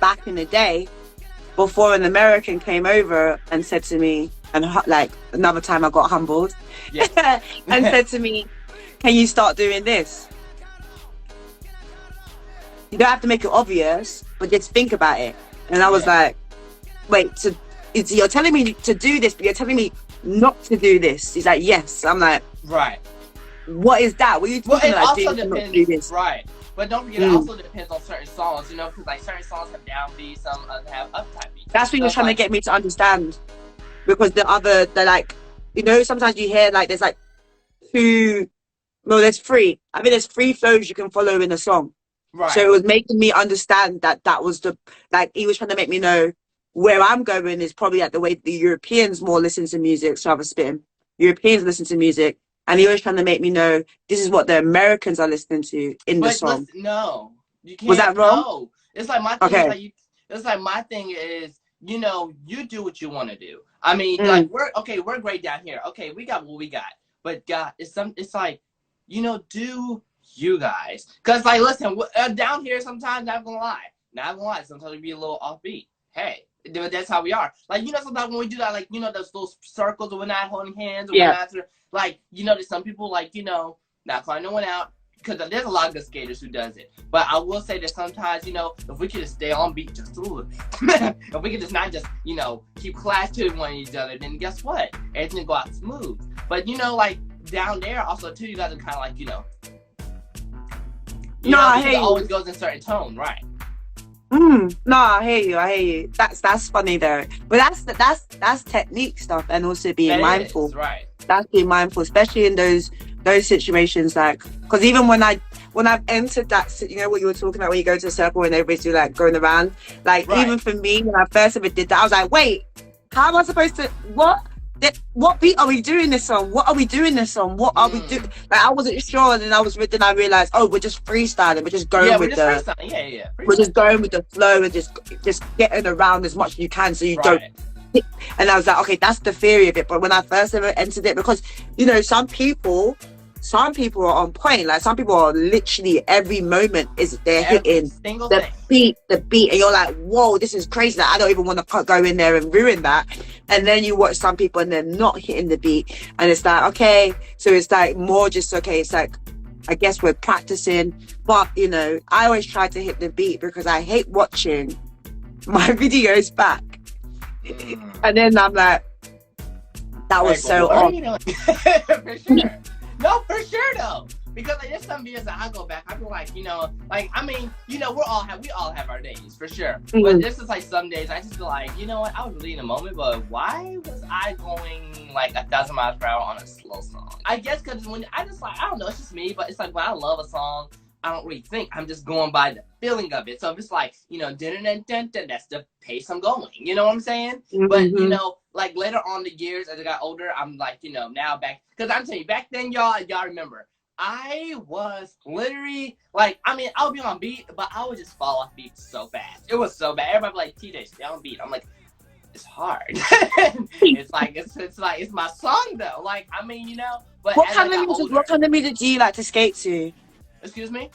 back in the day, before an American came over and said to me, and like another time I got humbled, Yes. and said to me, "Can you start doing this? You don't have to make it obvious, but just think about it." And I was Yeah. like, "Wait, so you're telling me to do this, but you're telling me not to do this?" He's like, "Yes." I'm like, Right. "What is that? What are you Well, talking it about? also Doing to not do depends, this?" right? But don't forget, it also depends on certain songs, you know, because like certain songs have downbeats, some have uptight beats. That's what he So was it's trying to like, get me to understand. Because they're like, sometimes you hear like there's like two, no, there's three. I mean, there's three flows you can follow in a song. right, So it was making me understand that was the, like, he was trying to make me know where I'm going is probably like the way the Europeans more listen to music. So I was spitting. Europeans listen to music. And he was trying to make me know this is what the Americans are listening to in the but song. listen, no, you can't. Was that wrong? No, it's like my thing is Okay. like you. It's like my thing is, you know, you do what you want to do. I mean, Mm. like we're great down here. Okay, we got what we got. But God, it's like, you know, do you guys? Cause like, listen, down here sometimes not gonna lie, sometimes we be a little offbeat. Hey, that's how we are. Like, you know, sometimes when we do that, like, you know, those circles, or we're not holding hands, or Yeah. we're not, like, you know, there's some people like, you know, not calling no one out. Because there's a lot of good skaters who does it. But I will say that sometimes, you know, if we could just stay on beat just a little bit, if we could just not just, you know, keep class to one each other, then guess what? Everything go out smooth. But, you know, like, down there also, too, you guys are kind of like, you know, I hear it you. always goes in a certain tone, right? No, I hear you. That's funny though. But that's technique stuff, and also being That mindful. is, right. That's being mindful, especially in those situations, like, because even when I've entered that, you know what you were talking about, when you go to a circle and everybody's do like going around, like, Right. even for me when I first ever did that, I was like, wait, how am I supposed to, what beat are we doing this on? What are we doing this on? What are we doing? Like, I wasn't sure, and then I realized, oh, we're just freestyling, we're just going with the we're just going with the flow, and just getting around as much as you can, so you don't. And I was like, okay, that's the theory of it. But when I first ever entered it, because, you know, some people are on point. Like, some people are literally every moment they're hitting the beat, and you're like, whoa, this is crazy. Like, I don't even want to go in there and ruin that. And then you watch some people and they're not hitting the beat, and it's like, okay, so it's like more just, okay, it's like, I guess we're practicing. But, you know, I always try to hit the beat because I hate watching my videos back. And then I'm like, that was so off. For sure. No, for sure though. Because like, there's some videos that I go back, I feel like, you know, like, I mean, you know, we all have our days, for sure. But this is like some days I just feel like, you know what, I was really in a moment, but why was I going like 1,000 miles per hour on a slow song? I guess because when I just like, I don't know, it's just me, but it's like when I love a song, I don't really think. I'm just going by the feeling of it. So if it's like, you know, that's the pace I'm going. You know what I'm saying? But, you know, like later on the years as I got older, I'm like, you know, now back. Because I'm telling you, back then, y'all remember, I was literally like, I mean, I'll be on beat, but I would just fall off beat so fast. It was so bad. Everybody be like, TJ, stay on beat. I'm like, it's hard. It's my song though. Like, I mean, but What as I kind of got music? older, What kind of music do you like to skate to? excuse me.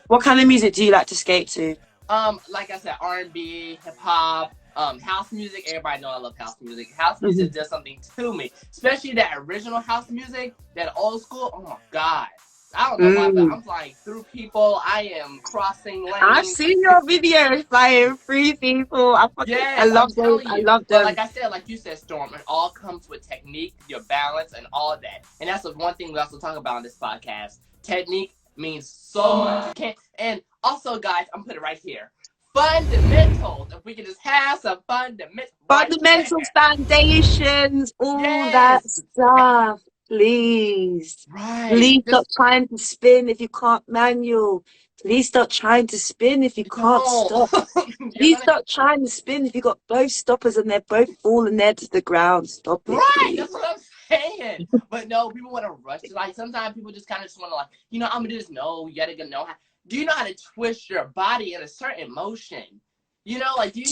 What kind of music do you like to skate to? Like I said, R&B, hip hop, house music. Everybody know I love house music. House Mm-hmm. music does something to me, especially that original house music, that old school. Oh my god, I don't know why, but I'm flying through people. I am crossing I've lanes. seen your videos flying through people. I Yes, I'm love those. telling I you. love But them. like you said, Storm, it all comes with technique, your balance, and all of that. And that's the one thing we also talk about on this podcast. Technique means so much. You can't. And also, guys, I'm putting it right here. Fundamentals. If we can just have some fundamentals. Fundamentals, foundations, all that Yes. stuff. Please. Right. Please stop trying to spin if you can't manual. Please stop trying to spin if you can't No. stop. Please stop trying to spin if you got both stoppers and they're both falling there to the ground. Stop it, Right, please. that's what I'm saying. But no, people want to rush. Like sometimes people just kind of just want to I'm gonna do this. No, you gotta know how. Do you know how to twist your body in a certain motion? Do you know how to keep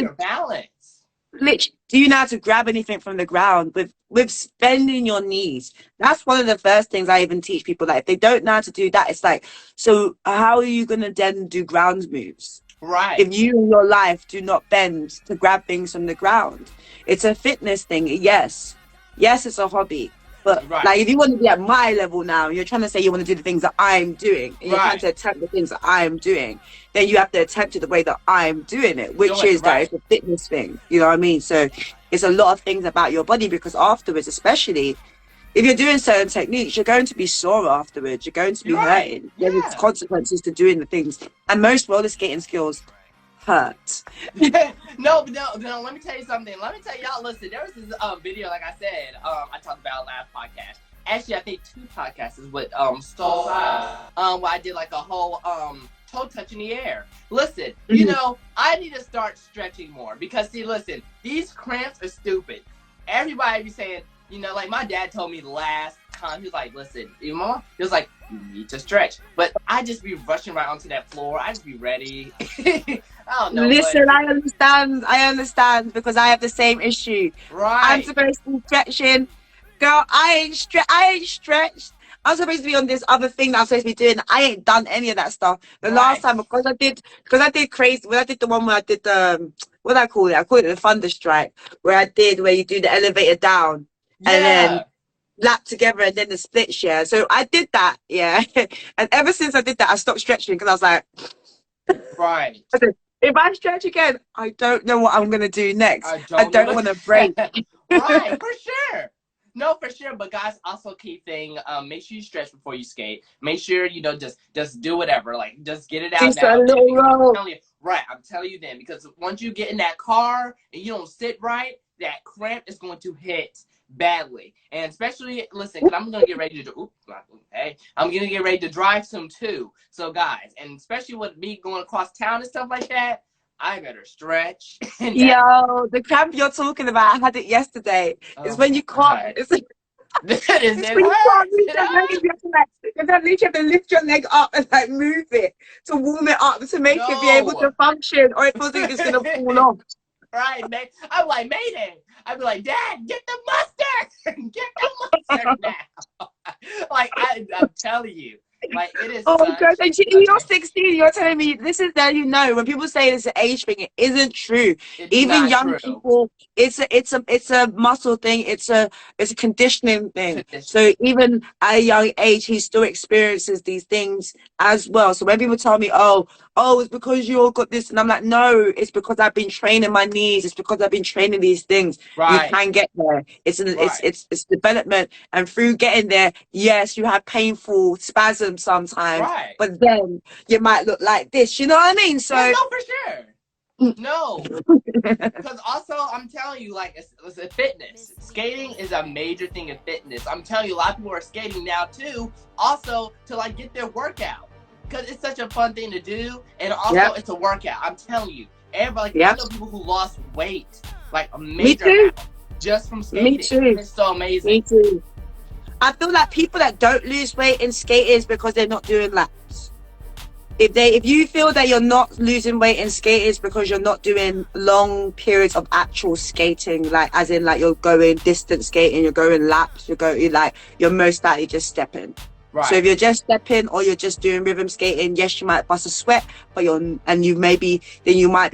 your balance? Literally, do you know how to grab anything from the ground with bending your knees? That's one of the first things I even teach people. Like if they don't know how to do that, it's like, so how are you gonna then do ground moves? Right. If you in your life do not bend to grab things from the ground, it's a fitness thing. Yes, it's a hobby. But like, if you want to be at my level now, you're trying to say you want to do the things that I'm doing, and you're trying to attempt the things that I'm doing, then you have to attempt it the way that I'm doing it, which is that it's a fitness thing. You know what I mean? So it's a lot of things about your body, because afterwards, especially if you're doing certain techniques, you're going to be sore afterwards. You're going to be hurting. There's consequences to doing the things, and most roller skating skills hurt. No, let me tell you something. Let me tell y'all, listen, there was this video, like I said, I talked about last podcast. Actually, I think 2 podcasts with StormSkater, where I did like a whole toe touch in the air. Listen, I need to start stretching more, because see, listen, these cramps are stupid. Everybody be saying, like my dad told me last time, he was like, listen, Mama, he was like, you need to stretch. But I just be rushing right onto that floor. I just be ready. I don't know. Listen, I understand, because I have the same issue. Right. I'm supposed to be stretching. Girl, I ain't stretched. I'm supposed to be on this other thing that I'm supposed to be doing. I ain't done any of that stuff. The last time, because I did crazy, when I did the one where I did the, what do I call it? I call it the thunder strike, where you do the elevator down and then lap together and then the split share. So I did that, and ever since I did that, I stopped stretching, because I was like, right. I said, if I stretch again, I don't know what I'm gonna do next. I don't want to break. Right, for sure. No, for sure. But guys, also key thing, make sure you stretch before you skate. Make sure just do whatever. Like, just get it out Just now. a little roll. I'm telling you then, because once you get in that car and you don't sit right, that cramp is going to hit badly. And especially, listen, because I'm gonna get ready to I'm gonna get ready to drive some too. So guys, and especially with me going across town and stuff like that, I better stretch. Yo, the cramp you're talking about, I had it yesterday. It's when you can't. It's when you can't reach your leg. You have to lift your leg up and like move it to warm it up to make it be able to function, or it feels like it's gonna fall off. Right, man. I'm like, Mayday. I'd be like, Dad, get the mustard. Get the mustard now. Like, I'm telling you. Like, it is. Oh God! And you're 16. You're telling me this is that when people say it's an age thing, it isn't true. Even young people, it's a muscle thing. It's a conditioning thing. So even at a young age, he still experiences these things as well. So when people tell me, oh, it's because you all got this, and I'm like, no, it's because I've been training my knees. It's because I've been training these things. Right. You can get there. It's development, and through getting there, yes, you have painful spasms sometimes, but then you might look like this. You know what I mean? So no, for sure. No, because also I'm telling you, like, it's a fitness. Skating is a major thing in fitness. I'm telling you, a lot of people are skating now too, also to like get their workout, because it's such a fun thing to do, and also it's a workout. I'm telling you, everybody. I know people who lost weight, like a major amount, just from skating. Me too. It's so amazing. Me too. I feel like people that don't lose weight in skating is because they're not doing laps. If you feel that you're not losing weight in skating, it's because you're not doing long periods of actual skating, like as in like you're going distance skating, you're going laps, you're most likely just stepping. Right. So if you're just stepping or you're just doing rhythm skating, yes, you might bust a sweat, but you might be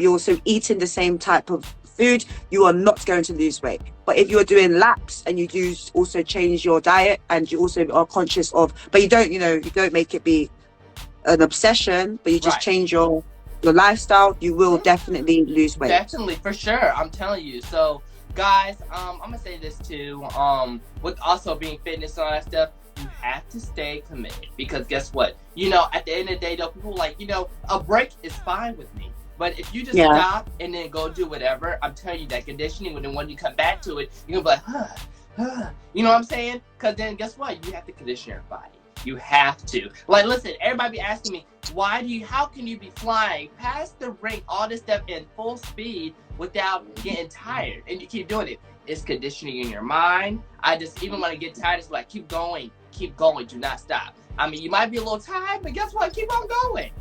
also eating the same type of food. You are not going to lose weight. But if you're doing laps and you do also change your diet and you also are conscious of, but you don't make it be an obsession, but you just change your lifestyle, you will definitely lose weight. Definitely, for sure. I'm telling you. So, guys, I'm gonna say this too. With also being fitness and all that stuff, you have to stay committed because guess what? At the end of the day, though, people are like, a break is fine with me. But if you just stop and then go do whatever, I'm telling you that conditioning, when you come back to it, you're gonna be like, you know what I'm saying? Because then guess what? You have to condition your body. You have to. Like, listen, everybody be asking me, how can you be flying past the rink, all this stuff in full speed without getting tired? And you keep doing it. It's conditioning in your mind. I just, even when I get tired, it's like, keep going, do not stop. I mean, you might be a little tired, but guess what? Keep on going.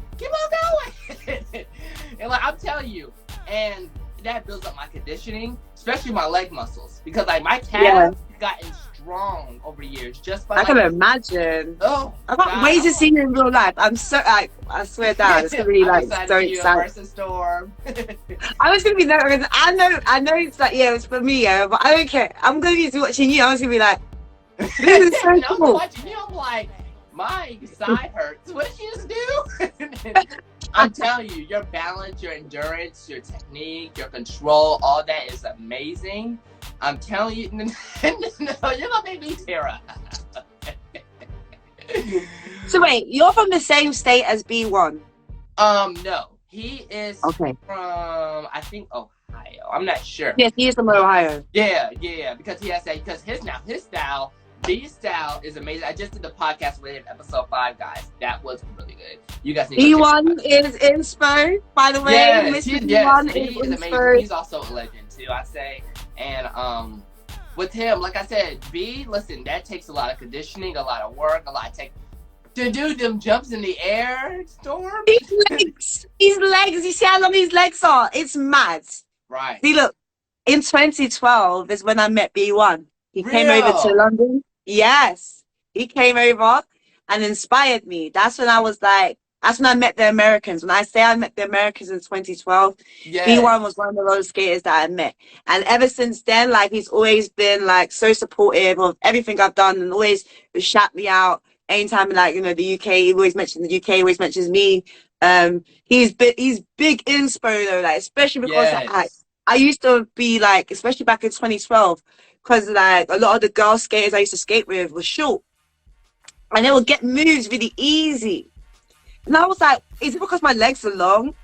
And like, I'm telling you, and that builds up my conditioning, especially my leg muscles, because like my calves gotten strong over the years just by. I can imagine. Oh, I can't wait to see you in real life. I'm so I swear down, it's gonna be like so exciting. Storm. I was gonna be nervous. I know it's like it's for me, but I don't care. I'm gonna be watching you. I was gonna be like, this is so cool. I'm watching you. I'm like, my side hurts. What did you just do? I'm telling you, your balance, your endurance, your technique, your control, all that is amazing. I'm telling you, no, you're gonna make me tear up. So wait, you're from the same state as B1? No, he is from I think Ohio. I'm not sure. Yes, he is from Ohio. Yeah, because he has that. Because his style. B's style is amazing. I just did the podcast with him, episode 5, guys. That was really good. You guys need to B1 is inspo, by the way. Yes, B1 he is amazing. He's also a legend too, I say. And with him, like I said, B, listen, that takes a lot of conditioning, a lot of work, to do them jumps in the air, Storm. His legs. You see how long his legs are? It's mad. Right. See, look, in 2012 is when I met B1. He came over to London. Yes, he came over and inspired me. That's when I met the Americans. When I say I met the Americans in 2012, B1 was one of the roller skaters that I met. And ever since then, like, he's always been like so supportive of everything I've done and always shout me out. Anytime, like, the UK, he always mentions the UK, always mentions me. He's big inspo though, like, especially because I used to be like, especially back in 2012, because like a lot of the girl skaters I used to skate with were short and they would get moves really easy. And I was like, is it because my legs are long?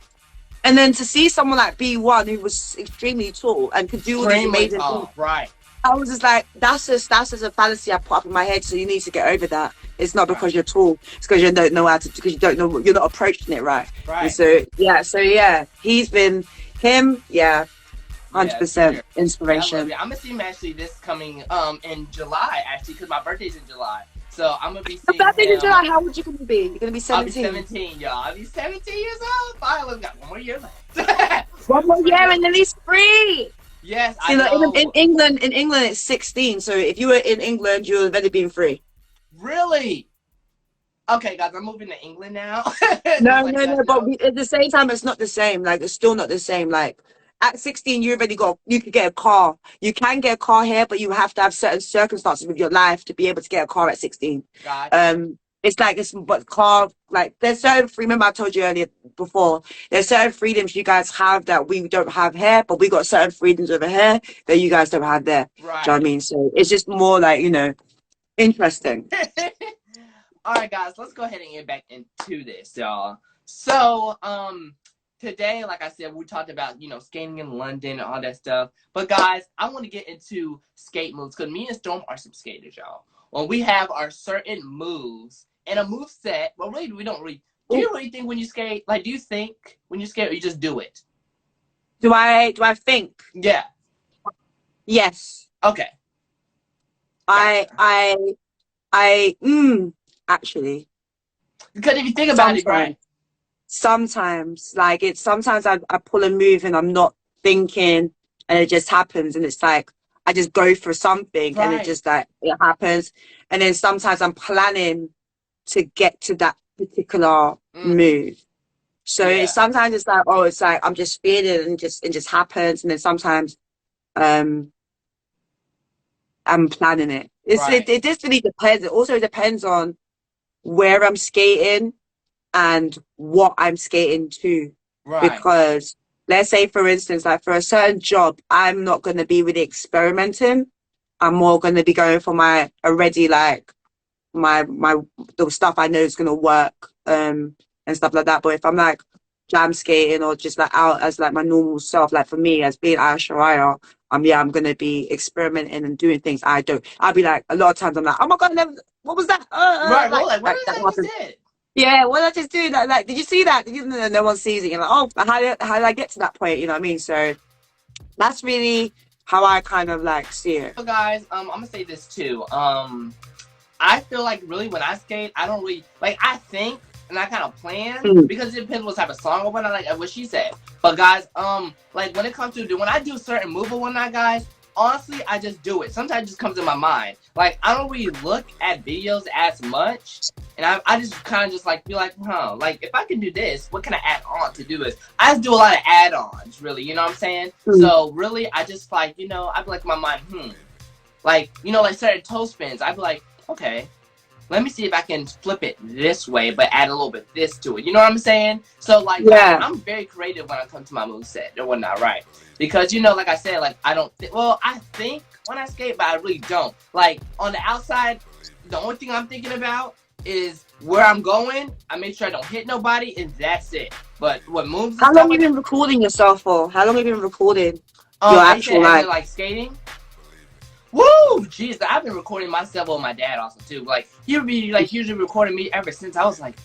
And then to see someone like B1 who was extremely tall and could do all these amazing things, right. I was just like, that's just a fallacy I put up in my head, so you need to get over that. It's not because you're tall, it's because you don't know because you don't know, you're not approaching it right. And so he's been 100% inspiration. I'm gonna see him actually this coming in July, actually, because my birthday's in July. So I'm gonna be seeing him. In July, how old you gonna be? You're gonna be 17. I'll be 17, y'all. I'll be 17 years old. Finally, we've got one more year left. One more year and then he's free. Yes, see, I know. In England it's 16. So if you were in England, you would have already been free. Really? Okay, guys, I'm moving to England now. No. But at the same time, it's not the same. Like, it's still not the same. Like, at 16, you could get a car. You can get a car here, but you have to have certain circumstances with your life to be able to get a car at 16. Gotcha. There's certain remember I told you earlier before, there's certain freedoms you guys have that we don't have here, but we got certain freedoms over here that you guys don't have there. Right. Do you know what I mean? So it's just more like, interesting. All right, guys, let's go ahead and get back into this, y'all. So, today, like I said, we talked about, skating in London and all that stuff. But, guys, I want to get into skate moves because me and Storm are some skaters, y'all. When we have our certain moves and a move set, well, really, we don't really. Do you really think when you skate? Like, do you think when you skate or you just do it? Do I think? Yeah. Yes. Okay. I Actually, Because if you think about it, sometimes. right? Sometimes like it's sometimes I pull a move and I'm not thinking and it just happens and it's like I just go for something and it Right. just like it happens and then sometimes I'm planning to get to that particular Mm-hmm. move. So it's Yeah. sometimes it's like, oh, it's like I'm just feeling and it just happens and then sometimes um I'm planning it. Right. It just really depends. It also depends on where I'm skating and what I'm skating to. Right. Because let's say, for instance, like for a certain job, I'm not going to be really experimenting. I'm more going to be going for my already like my the stuff I know is going to work and stuff like that. But if I'm like jam skating or just like out as like my normal self, like for me as being Aishwarya, yeah, I'm going to be experimenting and doing things I don't. I'll be like a lot of times I'm like, oh my god, what was that? Right. Well, like, what Like is that that just happens. did? Yeah, what did I just do? Like, did you see that? Did you, no one sees it. You're like, oh, how did I get to that point? You know what I mean? So that's really how I kind of like see it. So, guys, I'm gonna say this too. I feel like really when I skate, I don't really like. I think and I kind of plan Mm. because it depends what type of song or whatnot. Like what she said. But guys, like when it comes to when I do a certain move or whatnot, guys, honestly, I just do it. Sometimes it just comes in my mind. Like I don't really look at videos as much, and I just kind of just like be like, huh, like if I can do this, what can I add on to do this? I just do a lot of add-ons, really. You know what I'm saying? Mm. So really, I just like I be like in my mind, like like certain toe spins. I'd be like, okay, let me see if I can flip it this way, but add a little bit this to it. You know what I'm saying? So like, guys, Yeah. I'm very creative when I come to my moveset or whatnot, right? Because like I said, like I don't. I think when I skate, but I really don't. Like on the outside, the only thing I'm thinking about is where I'm going. I make sure I don't hit nobody, and that's it. But what moves and How stuff long have like you been recording yourself for? How long have you been recording your I said actual as in like? like skating. Woo! Jeez, I've been recording myself with my dad also too. Like he would be like usually recording me ever since I was like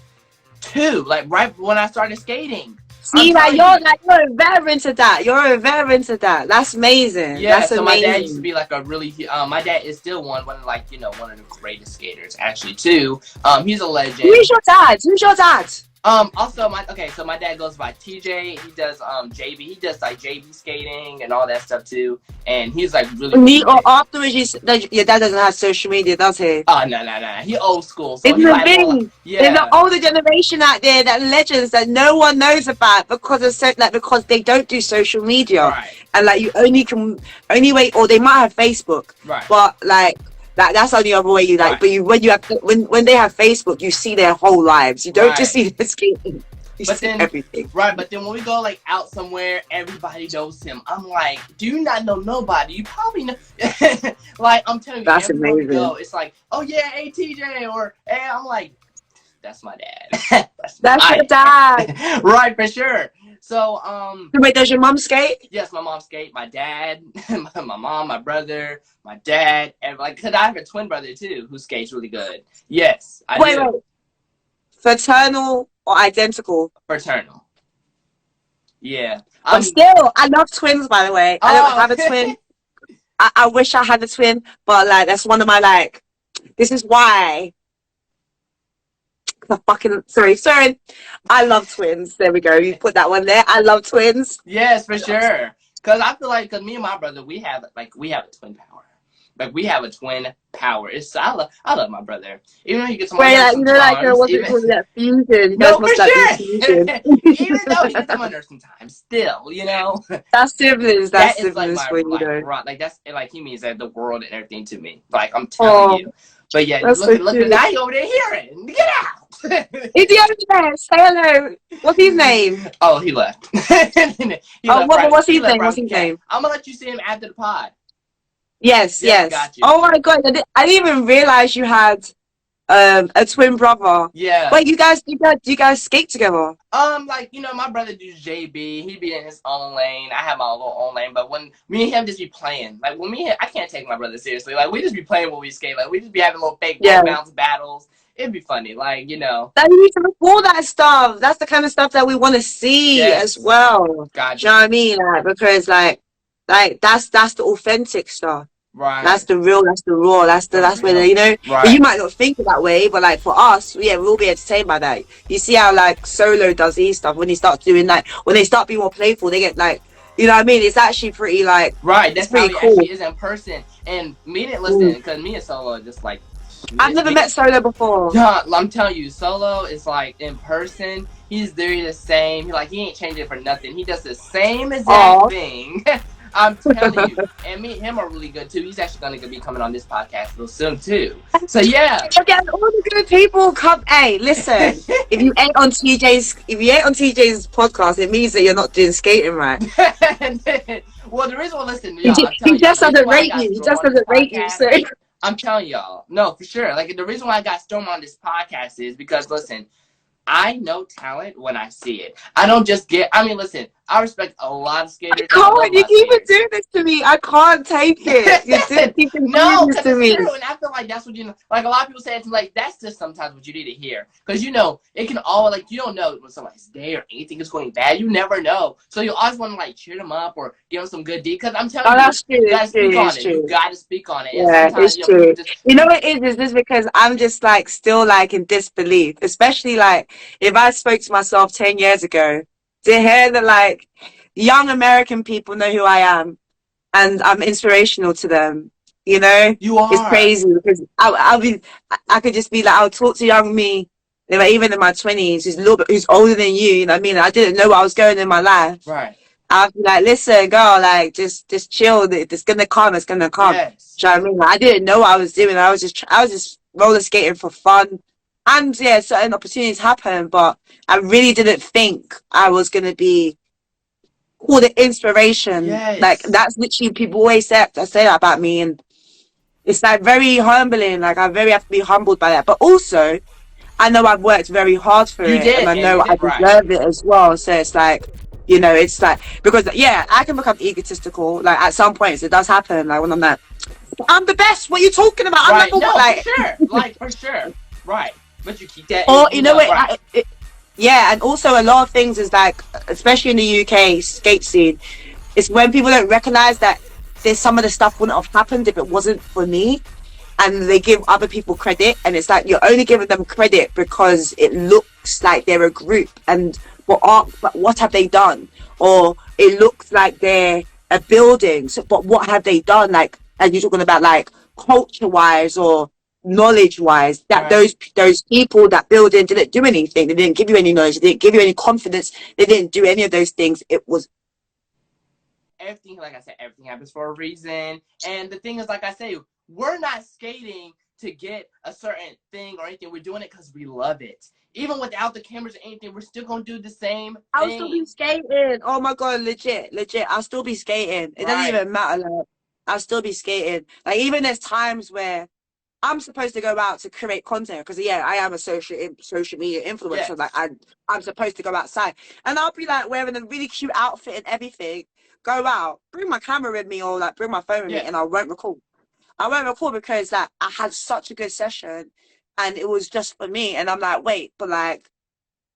2, like right when I started skating. I'm See, telling you. you're a veteran to that. You're a veteran to that. That's amazing. Yeah, That's so my dad used to amazing. be like a really my dad is still one of like one of the greatest skaters actually too. He's a Who's legend. your dad? Who's your dad? Also so my dad goes by TJ. He does JB. He does like JB skating and all that stuff too. And he's like really really Me or big. afterwards? Your dad doesn't have social media, does he? Oh no. He old school, so It's he the like more like thing. There's an yeah. older generation out there that legends that no one knows about because of because they don't do social media Right. and like you only way or they might have Facebook, Right. but like that's the only other way you like. Right. But when you have when they have Facebook, you see their whole lives. You don't just Right. see their skating. You But see then, everything. right, but then when we go like out somewhere, everybody knows him. I'm like, do you not know nobody? You probably know. Like I'm telling you, That's everywhere we amazing. go, it's like, oh yeah, hey TJ, or hey, I'm like, that's my dad. That's That's your my dad. dad. Right, for sure. So Wait, does your mum skate? yes, my mom skate, my dad, my mom, my brother, my dad, and like, cause I have a twin brother too who skates really good. Yes, I do. Wait. Fraternal or identical? Fraternal. Yeah. But still, I love twins, by the way. I don't Oh. have a twin. I wish I had a twin, but like that's one of my like. This is why the fucking sorry. I love twins. There we go. You put that one there. I love twins. Yes, for sure. Cause I feel like, cause me and my brother, we have a twin power. Like we have a twin power. It's I love my brother. Even though he gets on my Where nerves like sometimes. what's it Even called? That fusion. You guys no, for must like be sure. fusion. Even though he gets on my nerves sometimes, still, That's siblings. That's that is like siblings my for you like though. right. Like that's like he means that the world and everything to me. Like I'm telling Oh, you. But yeah, that's so look at cute. that. He over there hearing. Get out. Is he over there? Say hello. What's his name? Oh, he left. He Oh, left right. what's He his left name? right What's with his the cat. name? I'm gonna let you see him after the pod. Yes, Yes, yes. got you. Oh my god, I didn't even realize you had a twin brother. Yeah. Wait, do you guys skate together? Like my brother does JB. He be in his own lane. I have my little own lane. But when me and him just be playing, like when I can't take my brother seriously. Like we just be playing when we skate. Like we just be having little fake Yeah. ball bounce battles. It'd be funny. Like That you need to record that stuff. That's the kind of stuff that we want to see as Yes. well. Do Gotcha. you know what I mean? Like because like that's the authentic stuff. Right. That's the real, that's the raw, For that's where, real. you know, you Right. might not think it that way, but like for us, yeah, we'll be entertained by that. You see how like Solo does these stuff when he starts doing like, when they start being more playful, they get like, you know what I mean? It's actually pretty like, Right. it's That's how pretty he cool. actually is in person. And me didn't listen Mm. because me and Solo are just like I've never met Solo before. yeah, I'm telling you, Solo is like in person. He's literally the same. He ain't changing for nothing. He does the same exact Oh, thing. I'm telling you. And me and him are really good too. He's actually gonna be coming on this podcast real soon too. So yeah. again, all the good people come. Hey, listen, if you ain't on TJ's podcast, it means that you're not doing skating right. Well, the reason why, listen, He, y'all, I'm he telling y'all, just the reason doesn't why I rate got you. He Storm just on this doesn't rate you. podcast, So I'm telling y'all, no, for sure. Like the reason why I got Storm on this podcast is because listen, I know talent when I see it. I don't just get. I mean, listen, I respect a lot of I skaters and I love can't. You my keep skaters. doing this to me. I can't take it. You do keep doing No, this because to it's me. true, and I feel like that's what you know. Like a lot of people say, it's like that's just sometimes what you need to hear, because you know it can all like you don't know when somebody's there or anything is going bad. You never know, so you always want to like cheer them up or give them some good deed. Because I'm telling Oh, you, that's true. you It's gotta true. speak on It's it. You true. gotta speak on it, and Yeah, sometimes it's you know people true. just You know what it is? Is this because I'm just like still like in disbelief, especially like if I spoke to myself 10 years ago to hear that like young American people know who I am and I'm inspirational to them, you know, you it's are crazy because I could just be like, I'll talk to young me, you know, even in my 20s, who's a little bit, who's older than you know what I mean? I didn't know what I was going in my life. right. I'll be like, listen, girl, like, just chill. It's gonna come. It's gonna come. Yes, Do you know what I mean? Like, I didn't know what I was doing. I was just roller skating for fun. And yeah, certain opportunities happen, but I really didn't think I was gonna be called an inspiration. Like, yes. that's literally people always say that about me, and it's like very humbling. Like, I very have to be humbled by that. But also, I know I've worked very hard for You it and did, I and you know I did right. deserve it as well. So it's like, you know, it's like, because yeah, I can become egotistical. Like at some points it does happen. Like when I'm like, I'm the best. What are you talking about? I'm Right. number one. No, for Like, sure. Like for sure. Right. But you keep that or in, you you know know, what? right. Yeah. And also a lot of things is like, especially in the UK skate scene, it's when people don't recognize that there's some of the stuff wouldn't have happened if it wasn't for me. And they give other people credit, and it's like you're only giving them credit because it looks like they're a group, and but what have they done? Or it looks like they're a building, so, but what have they done? Like, and you're talking about like culture wise or knowledge wise, that Right. those people that building didn't do anything. They didn't give you any knowledge. They didn't give you any confidence. They didn't do any of those things. It was Everything, like I said, everything happens for a reason. And the thing is, like I say, we're not skating to get a certain thing or anything. We're doing it because we love it. Even without the cameras or anything, we're still gonna do the same I'll still be thing. skating. Oh my god, legit. I'll still be skating. It doesn't Right. even matter. Like, I'll still be skating. Like even there's times where I'm supposed to go out to create content because yeah, I am a social media influencer. Like Yes. I'm supposed to go outside, and I'll be like wearing a really cute outfit and everything. Go out, bring my camera with me or like bring my phone with me, Yeah. and I won't record. I won't record because like I had such a good session, and it was just for me. And I'm like, wait, but like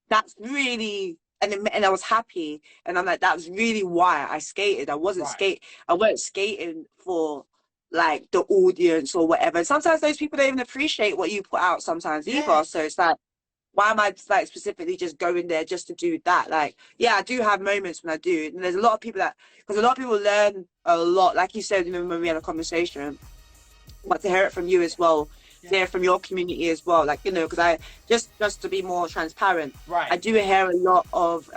that's really and I was happy and I'm like that's really why I skated. Right. I weren't skating for like the audience or whatever. Sometimes those people don't even appreciate what you put out sometimes either. So Yes. it's like why am I like specifically just going there just to do that? Like, yeah, I do have moments when I do. And there's a lot of people that because a lot of people learn a lot, like you said, you know, when we had a conversation want to hear it from you as well, to Yeah. hear from your community as well. Like, you know, because I just to be more transparent, I Right. do hear a lot of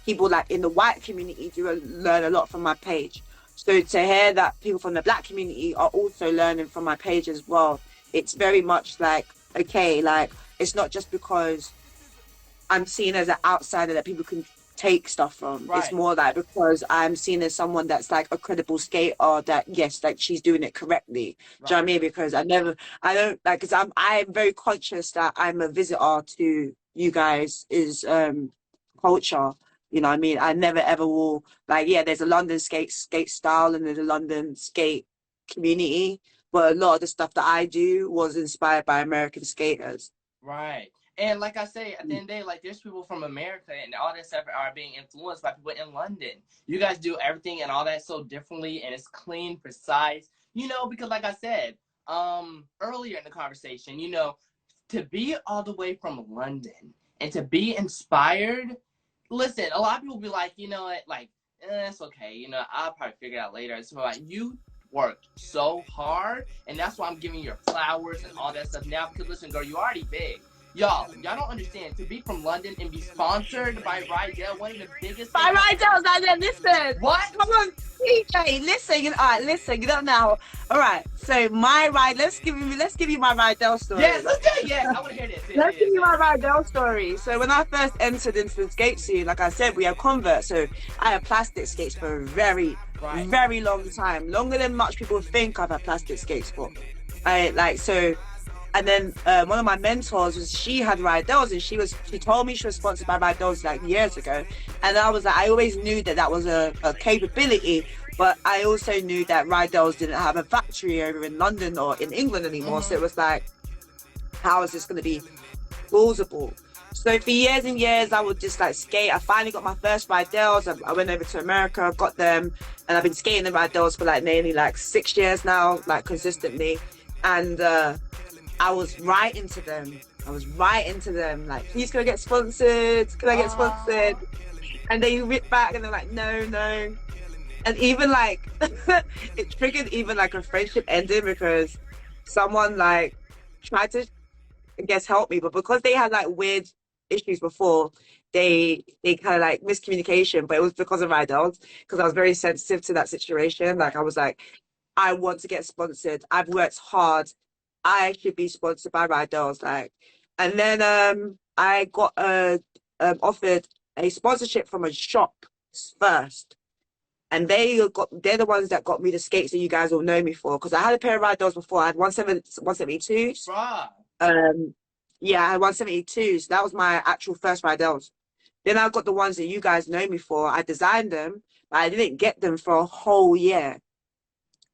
people like in the white community do learn a lot from my page. So to hear that people from the black community are also learning from my page as well, it's very much like okay, like it's not just because I'm seen as an outsider that people can take stuff from. It's Right. more like because I'm seen as someone that's like a credible skater that yes, like she's doing it correctly. Do you know what I Right. mean? Because I don't like, because I'm very conscious that I'm a visitor to you guys is culture. You know what I mean? I never ever will like, yeah, there's a London skate style and there's a London skate community, but a lot of the stuff that I do was inspired by American skaters. Right. And like I say, at the end of the day, like there's people from America and all that stuff are being influenced by people in London. You guys do everything and all that so differently, and it's clean, precise. You know, because like I said, earlier in the conversation, you know, to be all the way from London and to be inspired. Listen, a lot of people be like, you know what, like, it's okay. You know, I'll probably figure it out later. It's like you worked so hard, and that's why I'm giving you your flowers and all that stuff now. Because listen, girl, you already big. Y'all don't understand. To be from London and be sponsored by Rydell, one of the biggest. By Rydell, I listen. What? Come on, TJ, listen. All right, listen. You don't know. All right. So my ride. Let's give you my Rydell story. Yes, let's do it. Yes, I want to hear this. Let's give you my Rydell story. So when I first entered into the skate scene, like I said, we had Converse. So I had plastic skates for a very long time, longer than much people think I've had plastic skates for. And then one of my mentors she had Rydells, and she told me she was sponsored by Rydells like years ago, and I was like, I always knew that was a capability, but I also knew that Rydells didn't have a factory over in London or in England anymore. So it was like, how is this going to be plausible? So for years and years, I would just like skate. I finally got my first Rydells. I went over to America, got them, and I've been skating the Rydells for like nearly like 6 years now, like consistently. And I was right into them. Like, please, can I get sponsored? Can I get sponsored? And they ripped back and they're like, no. And even like, it triggered even like a friendship ending because someone like tried to, I guess, help me. But because they had like weird issues before, they kind of like miscommunication, but it was because of Rydell, because I was very sensitive to that situation. Like, I was like, I want to get sponsored. I've worked hard. I should be sponsored by Rydell. Like, and then I got offered a sponsorship from a shop first, and they're the ones that got me the skates that you guys all know me for, because I had a pair of Rydells before. I had 172s. Yeah, I had 172s. That was my actual first Rydells. Then I got the ones that you guys know me for. I designed them, but I didn't get them for a whole year.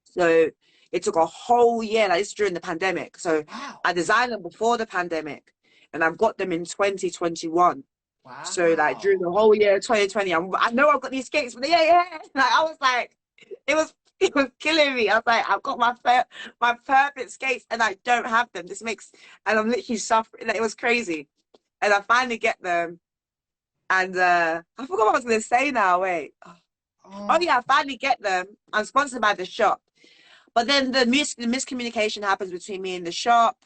So it took a whole year, like, it's during the pandemic. So I designed them before the pandemic, and I've got them in 2021. Wow. So like during the whole year 2020, I know I've got these skates, but yeah. Like, I was like, it was killing me. I was like, I've got my perfect skates and I don't have them. And I'm literally suffering. Like, it was crazy. And I finally get them, and I forgot what I was gonna say now. Wait. Oh yeah, I finally get them. I'm sponsored by the shop. But then the miscommunication happens between me and the shop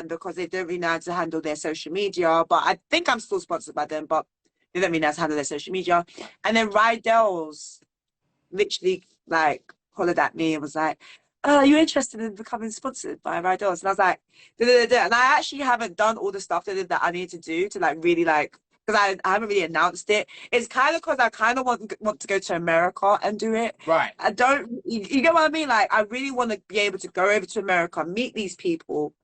because they don't really know how to handle their social media. But I think I'm still sponsored by them, but they don't really know how to handle their social media. And then Rydells literally like hollered at me and was like, "Oh, you're interested in becoming sponsored by Rydells?" And I was like, da-da-da-da. And I actually haven't done all the stuff that I need to do to like really like, because I haven't really announced it. It's kind of because I kind of want to go to America and do it. Right. I don't, you get what I mean? Like, I really want to be able to go over to America, meet these people,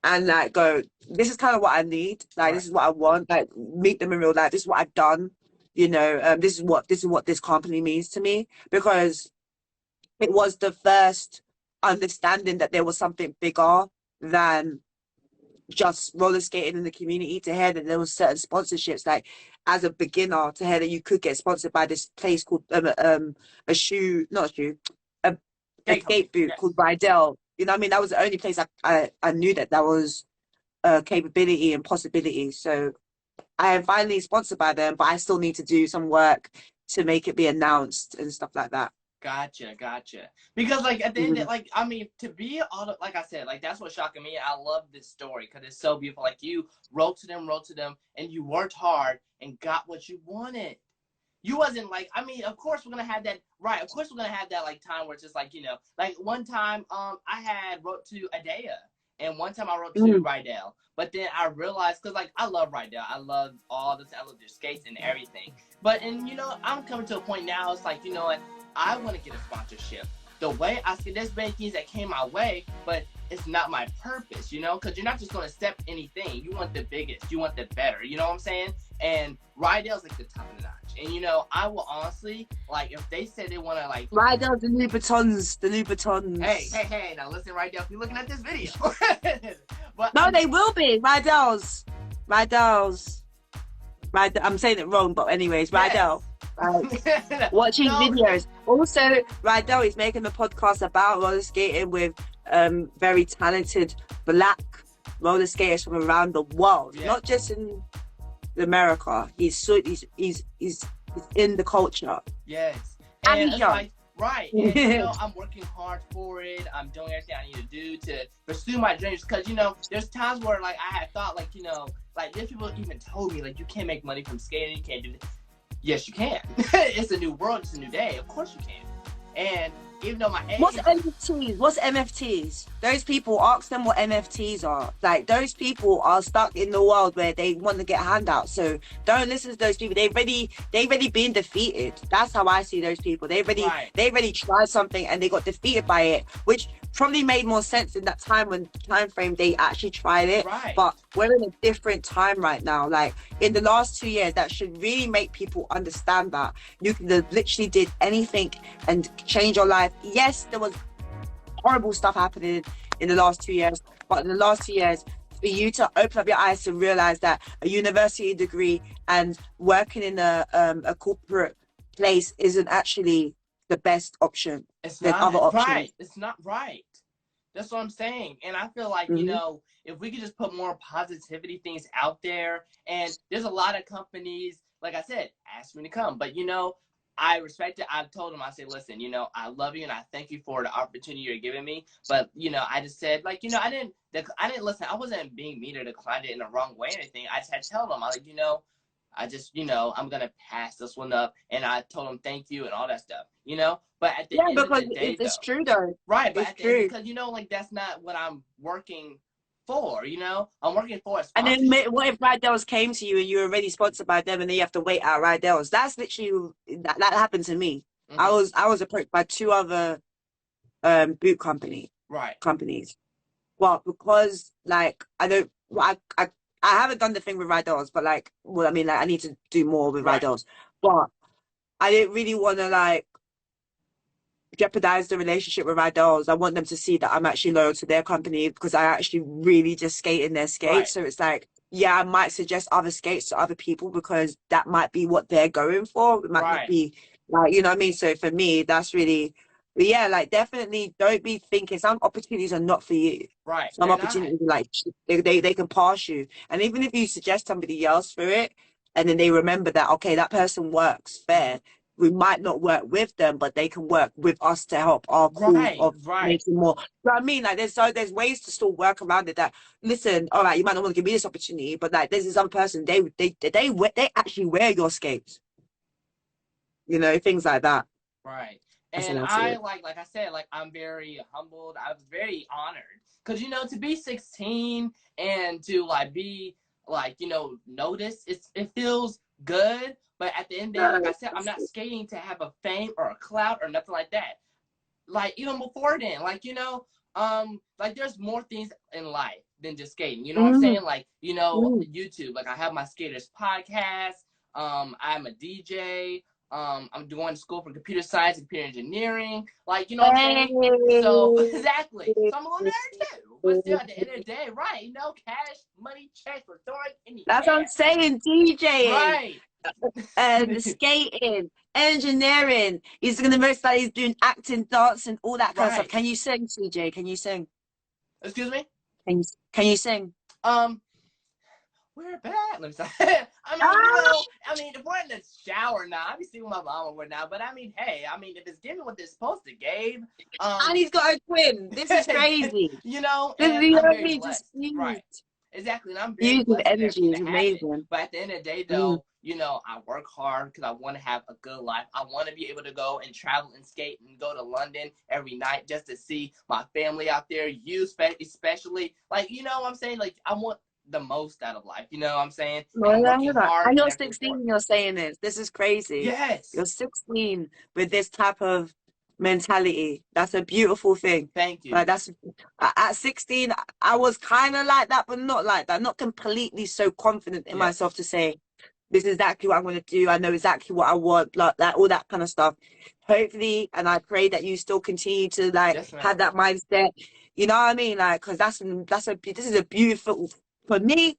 and like go, this is kind of what I need. Like, this is what I want. Like, meet them in real life. This is what I've done. You know, this is what this company means to me, because it was the first understanding that there was something bigger than just roller skating in the community, to hear that there was certain sponsorships, like as a beginner, to hear that you could get sponsored by this place called a skate boot called Rydell. You know what I mean? That was the only place I knew that was a capability and possibility. So I am finally sponsored by them, but I still need to do some work to make it be announced and stuff like that. Gotcha. Because like at the end, like, I mean, to be like I said, like, that's what shocking me. I love this story because it's so beautiful. Like, you wrote to them, and you worked hard and got what you wanted. You wasn't like, I mean, of course we're gonna have that, right? Of course we're gonna have that like time where it's just like, you know, like one time I had wrote to Adea, and one time I wrote to Rydell, but then I realized, because like I love Rydell, I love their skates and everything, but you know, I'm coming to a point now. It's like, you know what? I want to get a sponsorship. The way I see, there's many things that came my way, but it's not my purpose, you know, because you're not just going to accept anything. You want the biggest, you want the better, you know what I'm saying? And Rydell's like the top of the notch. And, you know, I will honestly, like, if they say they want to, like... Rydell's the new batons. Hey, now listen, Rydell, if you're looking at this video. But no, they will be. Rydell's. I'm saying it wrong, but anyways, Rydell. Like, watching No, videos. Also, Rydell is making a podcast about roller skating with very talented black roller skaters from around the world, yeah. not just in America. He's in the culture, Yes. and And he's it's young. like, right. And, you know, I'm working hard for it. I'm doing everything I need to do to pursue my dreams. Because, you know, there's times where, like, I had thought, like, you know, like, there's people even told me, like, you can't make money from skating. You can't do this. Yes, you can. It's a new world. It's a new day. Of course you can. And even though my age... What's MFTs? What's MFTs? Those people, ask them what MFTs are. Like, those people are stuck in the world where they want to get handouts. So don't listen to those people. They've already been defeated. That's how I see those people. They already tried something and they got defeated by it, which probably made more sense in that time frame they actually tried it. Right. But we're in a different time right now. Like, in the last 2 years, that should really make people understand that you can literally did anything and change your life. Yes, there was horrible stuff happening in the last 2 years, but in the last 2 years, for you to open up your eyes to realize that a university degree and working in a corporate place isn't actually the best option. It's There's not other options. right. It's not right. That's what I'm saying. And I feel like, you know, if we could just put more positivity things out there, and there's a lot of companies, like I said, ask me to come. But, you know, I respect it. I've told them, I said, listen, you know, I love you and I thank you for the opportunity you're giving me. But, you know, I just said, like, you know, I didn't listen. I wasn't being mean or declined it in the wrong way or anything. I just had to tell them, I like, you know, I just, you know, I'm going to pass this one up. And I told them thank you and all that stuff, you know. But at the end of the day, it's true, though. Right, but it's true. because, you know, like, that's not what I'm working for, you know? I'm working for a And sponsorship. then what if Rydell's came to you and you're already sponsored by them and then you have to wait at Rydell's? That's literally, that happened to me. I was approached by 2 other boot companies. Well, because, like, I haven't done the thing with Rydell's, but, like, well, I mean, like, I need to do more with Rydell's. But I didn't really want to, like, jeopardize the relationship with Rydell's. I want them to see that I'm actually loyal to their company because I actually really just skate in their skates. Right. So it's like, yeah, I might suggest other skates to other people because that might be what they're going for. It might not be, like, you know what I mean? So for me, that's really, but yeah, like, definitely don't be thinking some opportunities are not for you. Right. Some opportunities, like, they can pass you. And even if you suggest somebody else for it, and then they remember that, okay, that person works fair, we might not work with them, but they can work with us to help our cause of making more. You know what I mean? Like, there's ways to still work around it. That, listen, all right, you might not want to give me this opportunity, but, like, there's this other person, they actually wear your skates. You know, things like that. Right. And I like I said, like, I'm very humbled. I was very honored because, you know, to be 16 and to, like, be, like, you know, noticed, it feels good. But at the end of the day, like I said, I'm not skating to have a fame or a clout or nothing like that. Like, even before then, like, you know, like, there's more things in life than just skating. You know what I'm saying? Like, you know, YouTube. Like, I have my skaters podcast. I'm a DJ. I'm going to school for computer science and computer engineering. Like, you know what I'm saying? So, exactly. So I'm a little nerd too. But still, at the end of the day, right, you know, cash, money, checks, we're throwing in the That's what I'm saying, DJing. Right. Skating, engineering. He's going to most likely he's doing acting, dancing, all that kind of stuff. Can you sing, CJ? Can you sing? Excuse me? Can you sing? We're back. Let me stop. I mean, you know, if we're in the shower now, I be seeing my mama right now. But I mean, hey, if it's giving what they're supposed to give, and he's got a twin. This is crazy. You know, and I'm very blessed. Right. Exactly. And I'm very blessed. Energy is amazing. But at the end of the day, though, you know, I work hard because I want to have a good life. I want to be able to go and travel and skate and go to London every night just to see my family out there. You especially, like, you know what I'm saying? Like, I want the most out of life, you know what I'm saying? And you're 16 and you're saying this. This is crazy. Yes. You're 16 with this type of mentality. That's a beautiful thing. Thank you. Like, that's at 16, I was kind of like that, but not like that. Not completely so confident in myself to say, this is exactly what I'm going to do. I know exactly what I want, like that, all that kind of stuff. Hopefully, and I pray that you still continue to, like, have that mindset. You know what I mean? Like, because this is a beautiful, for me,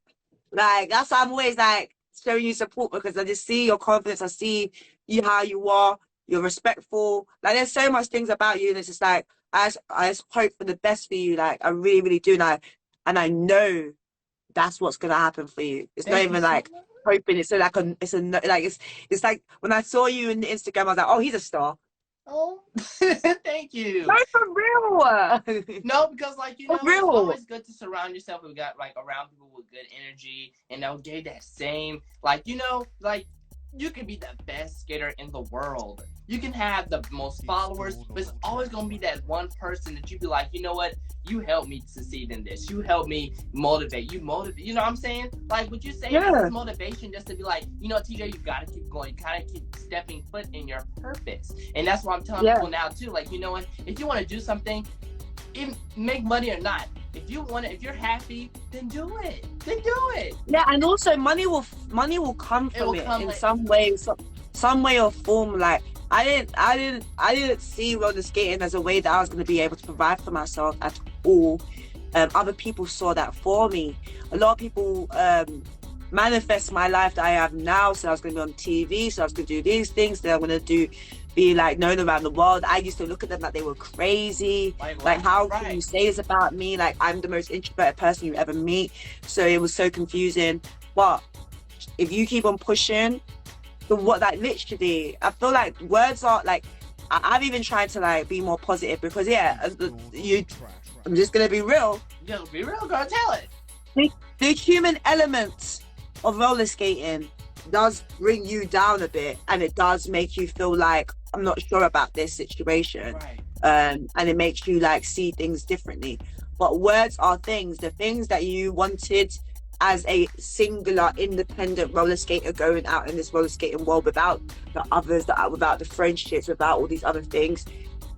like, that's why I'm always, like, showing you support, because I just see your confidence. I see you how you are. You're respectful. Like there's so much things about you, and it's just like I just hope for the best for you. Like I really, really do. And I know that's what's gonna happen for you. It's not Thank you even so like much. hoping. It's like when I saw you in the Instagram, I was like, oh, he's a star. Oh, thank No, you. for real. No, because like For it's real. always good to surround yourself with got like around people with good energy and they'll give that same like like you can be the best skater in the world. You can have the most followers, but it's always gonna be that one person that you be like, you know what? You helped me succeed in this. You helped me motivate. You motivate. You know what I'm saying? Like, would you say this Yeah. is motivation just to be like, TJ, you gotta keep going. You gotta keep stepping foot in your purpose. And that's what I'm telling Yeah. people now too. Like, you know what? If you want to do something, even make money or not, if you want it, if you're happy, then do it. Then do it. Yeah, and also money will come from will it come in like- some way, some way or form. Like I didn't see roller skating as a way that I was going to be able to provide for myself at all. Other people saw that for me. A lot of people manifest my life that I have now. So I was going to be on TV. So I was going to do these things. That I'm going to be like known around the world. I used to look at them like they were crazy. Like how can you say this about me? Like I'm the most introverted person you ever meet. So it was so confusing. But if you keep on pushing, what like literally, I feel like words are like I've even tried to like be more positive because I'm just gonna be real. Just be real, girl. Tell it. The human element of roller skating does bring you down a bit, and it does make you feel like I'm not sure about this situation. Right. And it makes you like see things differently. But words are things. The things that you wanted as a singular independent roller skater going out in this roller skating world without the others, without the friendships, without all these other things,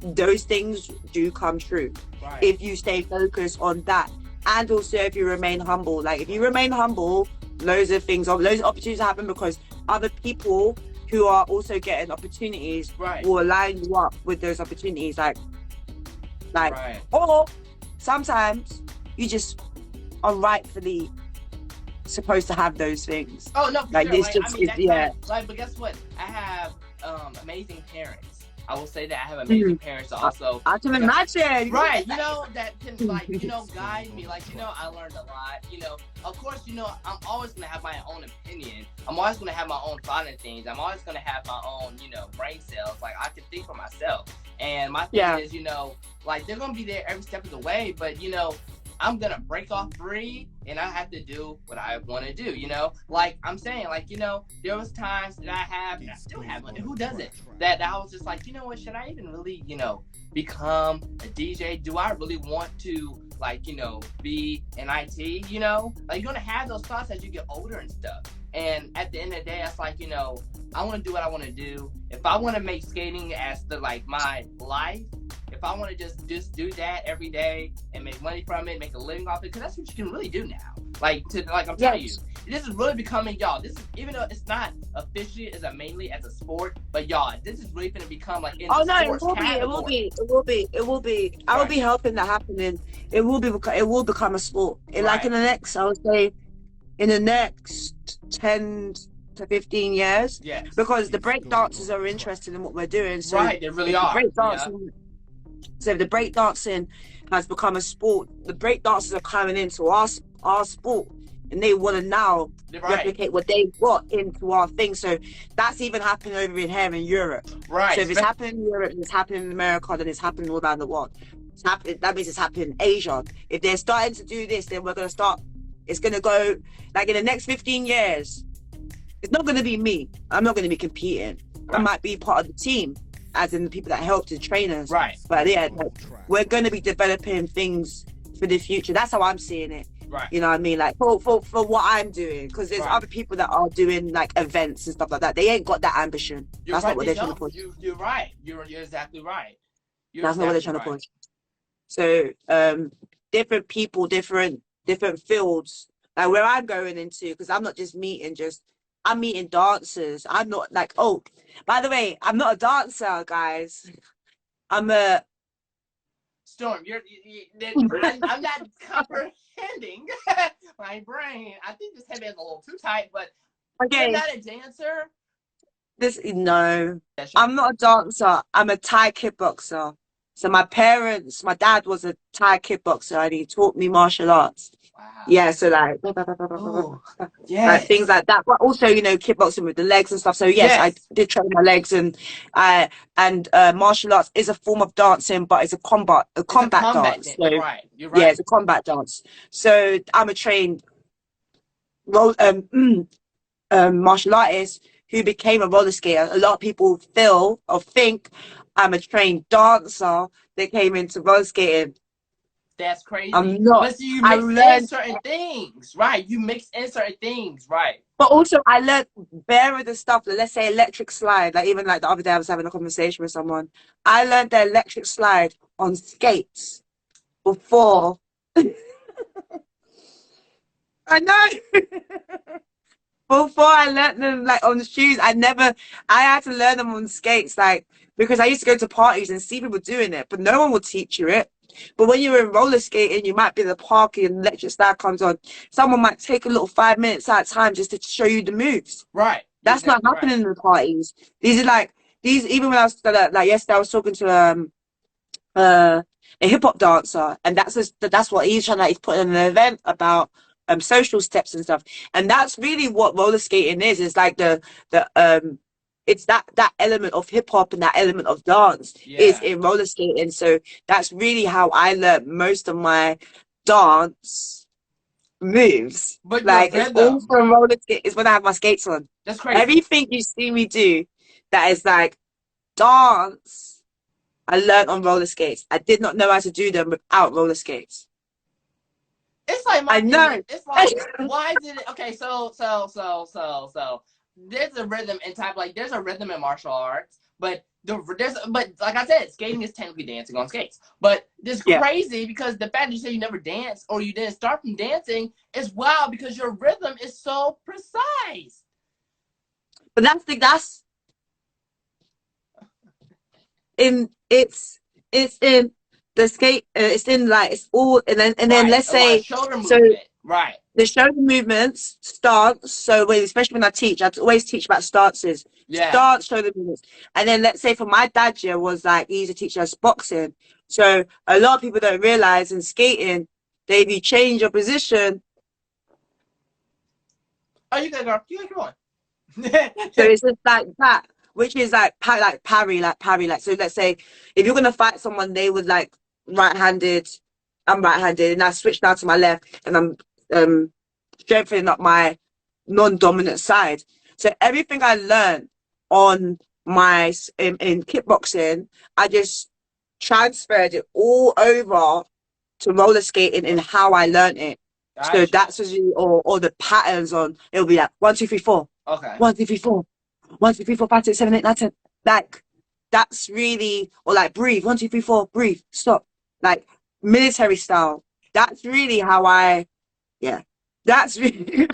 those things do come true. Right. If you stay focused on that, and also if you remain humble. Like if you remain humble, loads of opportunities happen because other people who are also getting opportunities Right. will line you up with those opportunities. Like Right. or sometimes you just are rightfully supposed to have those things. Oh no, for Like, sure. this Like, just I mean, is- yeah. Like, but guess what? I have amazing parents. I will say that I have amazing parents also. I can imagine. Right, that can like, guide me. Like, I learned a lot. Of course, I'm always gonna have my own opinion. I'm always gonna have my own thought on things. I'm always gonna have my own, brain cells. Like I can think for myself. And my thing is, like they're gonna be there every step of the way, but I'm gonna break off free and I have to do what I want to do, like I'm saying, like, there was times that I have, and I still have, who does it, that I was just like, what, should I even really, become a DJ? Do I really want to, like, be an IT, like you're gonna have those thoughts as you get older and stuff. And at the end of the day, it's like, I want to do what I want to do. If I want to make skating as my life, if I want to just do that every day and make money from it, make a living off it, because that's what you can really do now. Like I'm telling you, this is really becoming, y'all. This is, even though it's not officially as mainly as a sport, but y'all, this is really going to become like in the sports category. It will be. I will be helping that happening. It will become a sport. Like in the next, I would say, in the next 10 to 15 years. Yes. Because the break dancers are interested in what we're doing. So right, they really are. So if the breakdancing has become a sport, the breakdancers are coming into our sport, and they want to now replicate what they got into our thing. So that's even happening over here in Europe. Right. So if it's happening in Europe, and it's happening in America, then it's happening all around the world. It's happening. That means it's happening in Asia. If they're starting to do this, then we're going to start. It's going to go like in the next 15 years. It's not going to be me. I'm not going to be competing. Right. I might be part of the team, as in the people that helped the trainers. Right. But yeah, we're going to be developing things for the future. That's how I'm seeing it. Right. You know what I mean? Like for what I'm doing, because there's other people that are doing like events and stuff like that. They ain't got that ambition. That's not what they're trying to push. You're right. You're exactly right. That's not what they're trying to push. So different people, different fields. Like where I'm going into, because I'm not just I'm meeting dancers. I'm not like, oh, by the way, I'm not a dancer, guys. I'm a Storm. I'm not comprehending my brain. I think this headband's a little too tight, but you're not a dancer. this, no, That's right. I'm not a dancer. I'm a Thai kickboxer. So my parents, my dad was a Thai kickboxer and he taught me martial arts. Wow. Yeah, so like, Oh, like things yes. like that. But also, you know, kickboxing with the legs and stuff. So yes, I Yes. did train my legs and martial arts is a form of dancing, but it's a It's a combat combat dance. dance. So Right. You're yeah, right. it's a combat dance. So I'm a trained role martial artist who became a roller skater. A lot of people feel or think I'm a trained dancer that came into roller skating. That's crazy. I'm not. But see, you I mix in learned, certain things, right? You mix in certain things, right? but also I learned bare of the stuff. Like, let's say electric slide. Like even like the other day, I was having a conversation with someone. I learned the electric slide on skates before. I know. Before I learned them like on shoes, I had to learn them on skates, like because I used to go to parties and see people doing it, but no one will teach you it. But when you're in roller skating, you might be in the park and electric slide comes on. Someone might take a little 5 minutes at a time just to show you the moves. Right. You're That's not exactly right. happening in the parties. These are like these. Even when I was like yesterday, I was talking to uh, a hip hop dancer, and that's what he's trying to. He's putting an event about social steps and stuff, and that's really what roller skating is. It's like the it's that element of hip hop and that element of dance is Yeah. in roller skating. So that's really how I learned most of my dance moves. But your Like it's all rhythm, from roller skate. Is when I have my skates on. that's crazy. Everything you see me do that is like dance I learned on roller skates. I did not know how to do them without roller skates. It's like my I thing know. is, it's like, why did it? Okay, so there's a rhythm in type, like there's a rhythm in martial arts, but but like I said, skating is technically dancing on skates. But it's Yeah. crazy because the fact that you say you never danced or you didn't start from dancing is wild because your rhythm is so precise. But that's in it's in the skate it's in like it's all and then Right, let's a lot of say shoulder so movement. Right. the shoulder movements stance so especially when I always teach about stances Yeah. stance shoulder movements and then let's say for my dad yeah was like he used to teach us boxing so a lot of people don't realize in skating if you change your position. Oh, you gotta go. You gotta go on. So it's just like that, which is like parry. Like so, let's say if you're gonna fight someone, they would like right-handed. I'm right-handed, and I switch now to my left, and I'm strengthening up my non-dominant side. So everything I learned on in kickboxing, I just transferred it all over to roller skating and how I learned it. So Gotcha. that's as you or the patterns on it'll be like 1, 2, 3, 4. Okay. 1, 2, 3, 4. 1, 2, 3, 4, 5, 6, 7, 8, 9, 10. Like that's really or like breathe. 1, 2, 3, 4. Breathe. Stop. Like military style. That's really how I. Yeah. That's really.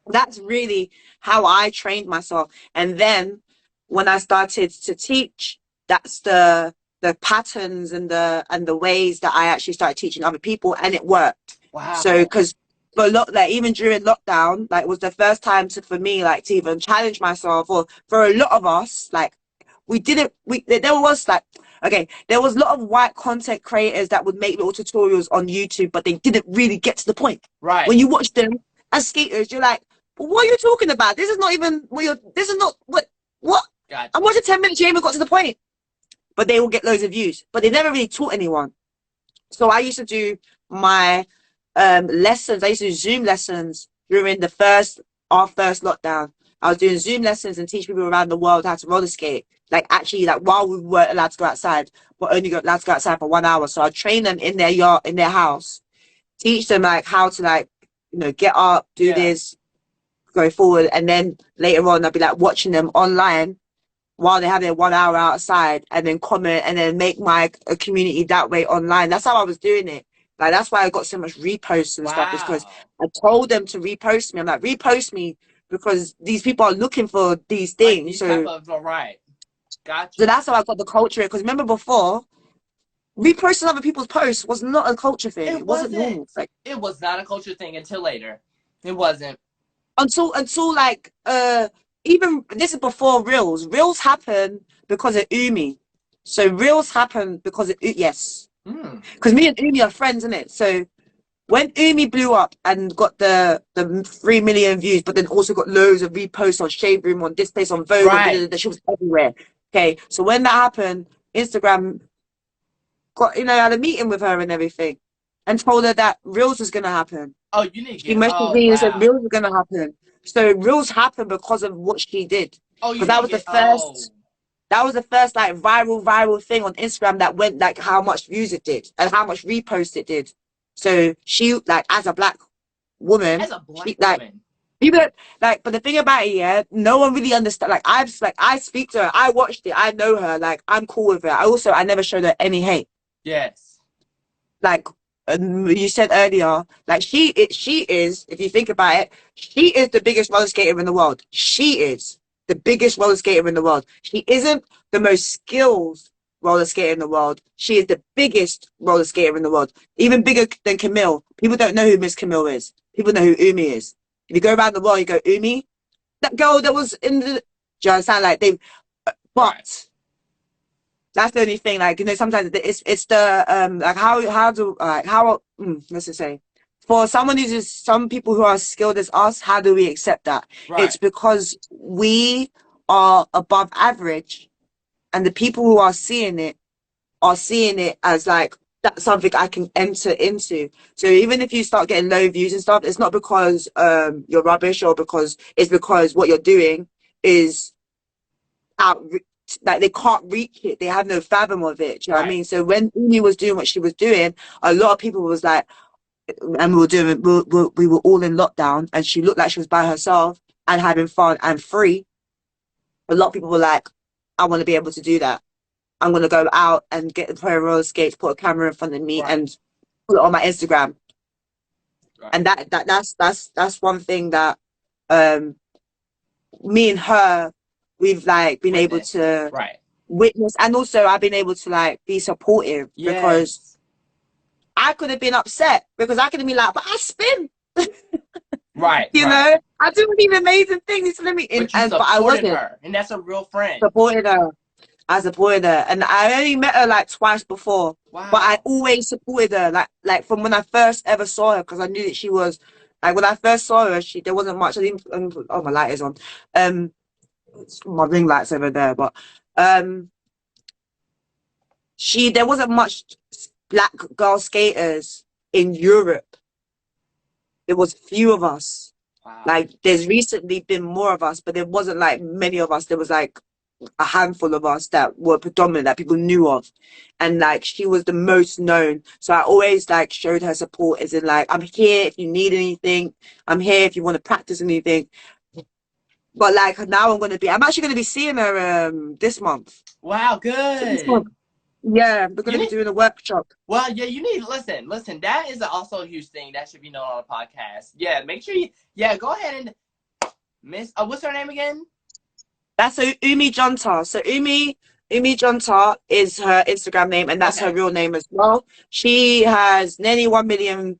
That's really how I trained myself. And then when I started to teach, that's the patterns and the ways that I actually started teaching other people, and it worked. So Wow. because for a lot like even during lockdown, like it was the first time for me like to even challenge myself, or for a lot of us, like there was like okay, there was a lot of white content creators that would make little tutorials on YouTube, but they didn't really get to the point. Right. When you watch them as skaters, you're like, but what are you talking about? This is not even this is not what Gotcha. I'm watching 10 minutes, you even got to the point. But they will get loads of views. But they never really taught anyone. So I used to do my lessons. I used to do Zoom lessons during our first lockdown. I was doing Zoom lessons and teach people around the world how to roller skate. Like actually, like while we weren't allowed to go outside, but only allowed to go outside for 1 hour. So I train them in their yard, in their house, teach them like how to like, get up, do this, go forward, and then later on I'll be like watching them online while they have their 1 hour outside, and then comment and then make my a community that way online. That's how I was doing it. Like that's why I got so much reposts and stuff, is because Wow. I told them to repost me. I'm like, repost me because these people are looking for these Like things. these So type of right. Gotcha. so that's how I got the culture. Because remember before, reposting other people's posts was not a culture thing. It It wasn't wasn't. normal. Like It was not a culture thing until later. It wasn't. until like even this is before Reels. Reels happened because of Umi. So Reels happened because of yes, because me and Umi are friends, isn't it? So when Umi blew up and got the 3 million views, but then also got loads of reposts on Shade Room, on This Place, on Vogue, Right. she was everywhere. Okay, so when that happened, Instagram got had a meeting with her and everything, and told her that Reels was gonna happen. Oh, you need to She get. messaged Oh me and said wow. Reels was gonna happen. So Reels happened because of what she did. Oh, you Because need that to was the get. Oh. first. That was the first like viral thing on Instagram that went like how much views it did and how much reposts it did. So she like as a black woman, As a black she like woman. people like. But the thing about it, yeah, no one really understand. Like I speak to her, I watched it, I know her, like I'm cool with her. I never showed her any hate. Yes. Like you said earlier, like she is, if you think about it, she is the biggest roller skater in the world. She is the biggest roller skater in the world. She isn't the most skilled roller skater in the world. She is the biggest roller skater in the world, even bigger than Camille. People don't know who Miss Camille is. People know who Umi is. If you go around the world, you go Umi, that girl that was in the. Do you understand? Like they, but. Right. That's the only thing. Like sometimes it's the like how do like how let's just say for someone who's just some people who are as skilled as us, how do we accept that? It's Right. because we are above average, and the people who are seeing it as like that's something I can enter into. So even if you start getting low views and stuff, it's not because you're rubbish or it's because what you're doing is out like they can't reach it, they have no fathom of it. Do you know what I Right. mean? So when Umi was doing what she was doing, a lot of people was like, and we were all in lockdown, and she looked like she was by herself and having fun and free. A lot of people were like, I want to be able to do that. I'm gonna go out and get a pair of roller skates, put a camera in front of me, Right. and put it on my Instagram. Right. And that's one thing that um me and her, we've like been able Witness. to Right. witness, and also I've been able to like be supportive because Yes. I could have been upset because I could have been like, but I spin, Right. you Right. know, I do these amazing things. Let me in, But you and but I supported wasn't her, and that's a real friend. supported her. I supported her, and I only met her like twice before, but I Wow. always supported her. Like from when I first ever saw her, because I knew that she was like when I first saw her, there wasn't much. I didn't. Oh, my light is on. Um, my ring light's over there, but um. There wasn't much black girl skaters in Europe. There was few of us. Wow. Like there's recently been more of us, but there wasn't like many of us. There was like a handful of us that were predominant that people knew of, and like she was the most known. So I always like showed her support, as in like I'm here if you need anything. I'm here if you want to practice anything. But like now I'm actually gonna be seeing her this month. Wow. So this Good. month, yeah, we're You gonna be need. doing a workshop. Well, yeah, you need listen. That is also a huge thing that should be known on the podcast. Yeah, make sure you. Yeah, go ahead and Miss. What's her name again? That's so Umi Jonta. So Umi Jonta is her Instagram name, and that's her Okay. real name as well. She has nearly 1 million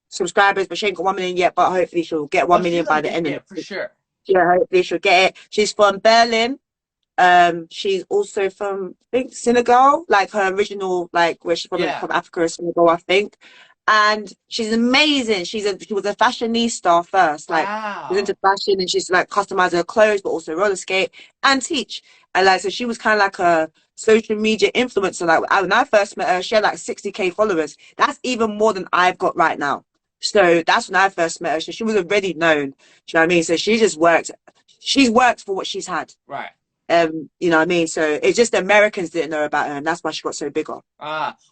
subscribers, but she ain't got 1 million yet. But hopefully she'll get Oh, one she's million by gonna the get end of there the for week. sure. Yeah, hopefully she'll get it. She's from Berlin. She's also from I think Senegal, like her original, like where she's Yeah. from Africa or Senegal, I think. And she's amazing. She was a fashionista first, like she was into Wow. fashion, and she's like customize her clothes, but also roller skate and teach. And like so, she was kind of like a social media influencer. Like when I first met her, she had like 60K followers. That's even more than I've got right now. So that's when I first met her. So she was already known. Do you know what I mean? So she just worked. She's worked for what she's had. Right. You know what I mean? So it's just the Americans didn't know about her, and that's why she got so bigger.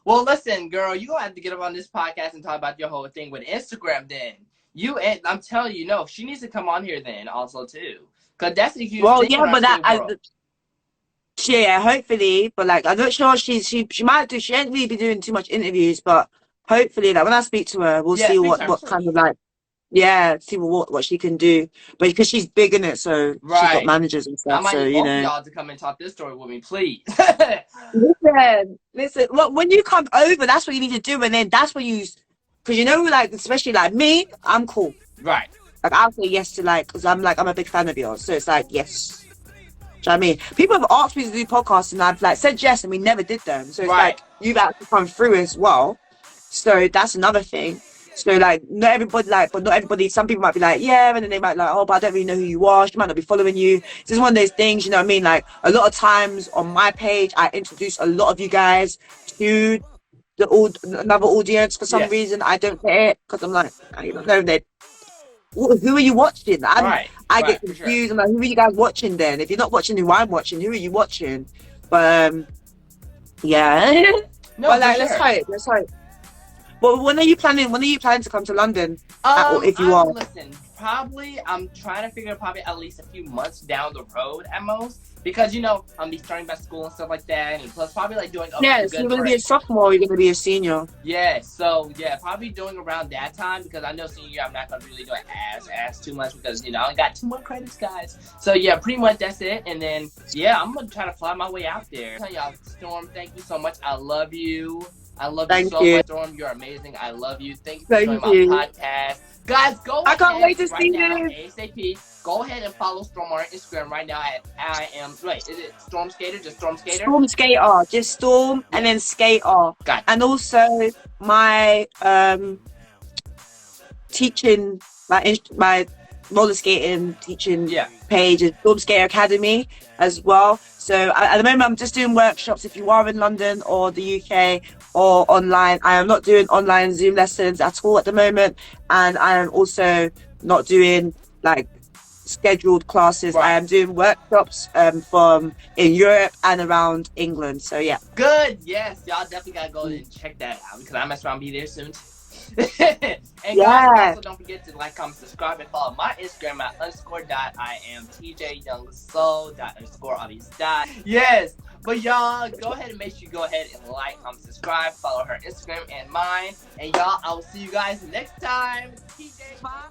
Well, listen, girl, you gonna have to get up on this podcast and talk about your whole thing with Instagram. Then I'm telling you, no, she needs to come on here then also too, cause that's a huge Well, thing yeah, in our but skate world. yeah, hopefully, but like I'm not sure she might do. She ain't really be doing too much interviews, but hopefully, like when I speak to her, we'll Yeah, see speak to her, what kind of like see what she can do. But because she's big in it, so she's got right. managers and I stuff. might So need you both of know. y'all to come and talk this story with me, please. Listen. Well, when you come over, that's what you need to do, and then that's when you, because you know, like especially like me, I'm cool. Right. Like I'll say yes to like, because I'm a big fan of yours. So it's like yes. Do you know what I mean? People have asked me to do podcasts and I've like said yes and we never did them. So it's Right. like you've actually come through as well. So that's another thing. So like not everybody but not everybody, some people might be like, yeah, and then they might like, oh, but I don't really know who you are. She might not be following you. It's just one of those things, you know what I mean? Like a lot of times on my page I introduce a lot of you guys to another audience. For some Yes. reason I don't get it because I'm like, I don't know that who are you watching? Right. I get Right, for sure. confused. I'm like, who are you guys watching then? If you're not watching who I'm watching, who are you watching? But yeah. No, But like, for let's sure. hope. Let's hope. But when are you planning? When are you planning to come to London? Or if you are, Listen, probably I'm trying to figure probably at least a few months down the road at most, because you know I'm be starting back school and stuff like that, and plus probably like doing yeah. a So you're good gonna be a break. sophomore. Or you're gonna be a senior. Yeah, so yeah, probably doing around that time, because I know senior year I'm not gonna really do it as too much, because you know I got 2 more credits, guys. So yeah, pretty much that's it. And then yeah, I'm gonna try to fly my way out there. Tell y'all, Storm, thank you so much. I love you. I love you Thank so you. much, Storm. You're amazing. I love you. Thank you for Thank joining you. my podcast. Guys, go I can't ahead wait to right see now, this. ASAP. Go ahead and follow Storm on Instagram right now at is it StormSkater? Just StormSkater? StormSkater, just Storm and then Skater. Got And also my teaching, my roller skating teaching Yeah. page is StormSkater Academy as well. So at the moment I'm just doing workshops. If you are in London or the UK or online, I am not doing online Zoom lessons at all at the moment, and I am also not doing like scheduled classes. Right. I am doing workshops from in Europe and around England. So yeah. Good. Yes, y'all definitely gotta go and check that out, because I mess around be there soon. And Yeah. guys, also don't forget to like, comment, subscribe, and follow my Instagram at _.IamTJYoungSoul_obvious. Yes. But y'all, go ahead and make sure you go ahead and like, comment, subscribe, follow her Instagram and mine. And y'all, I will see you guys next time. TJ. Bye.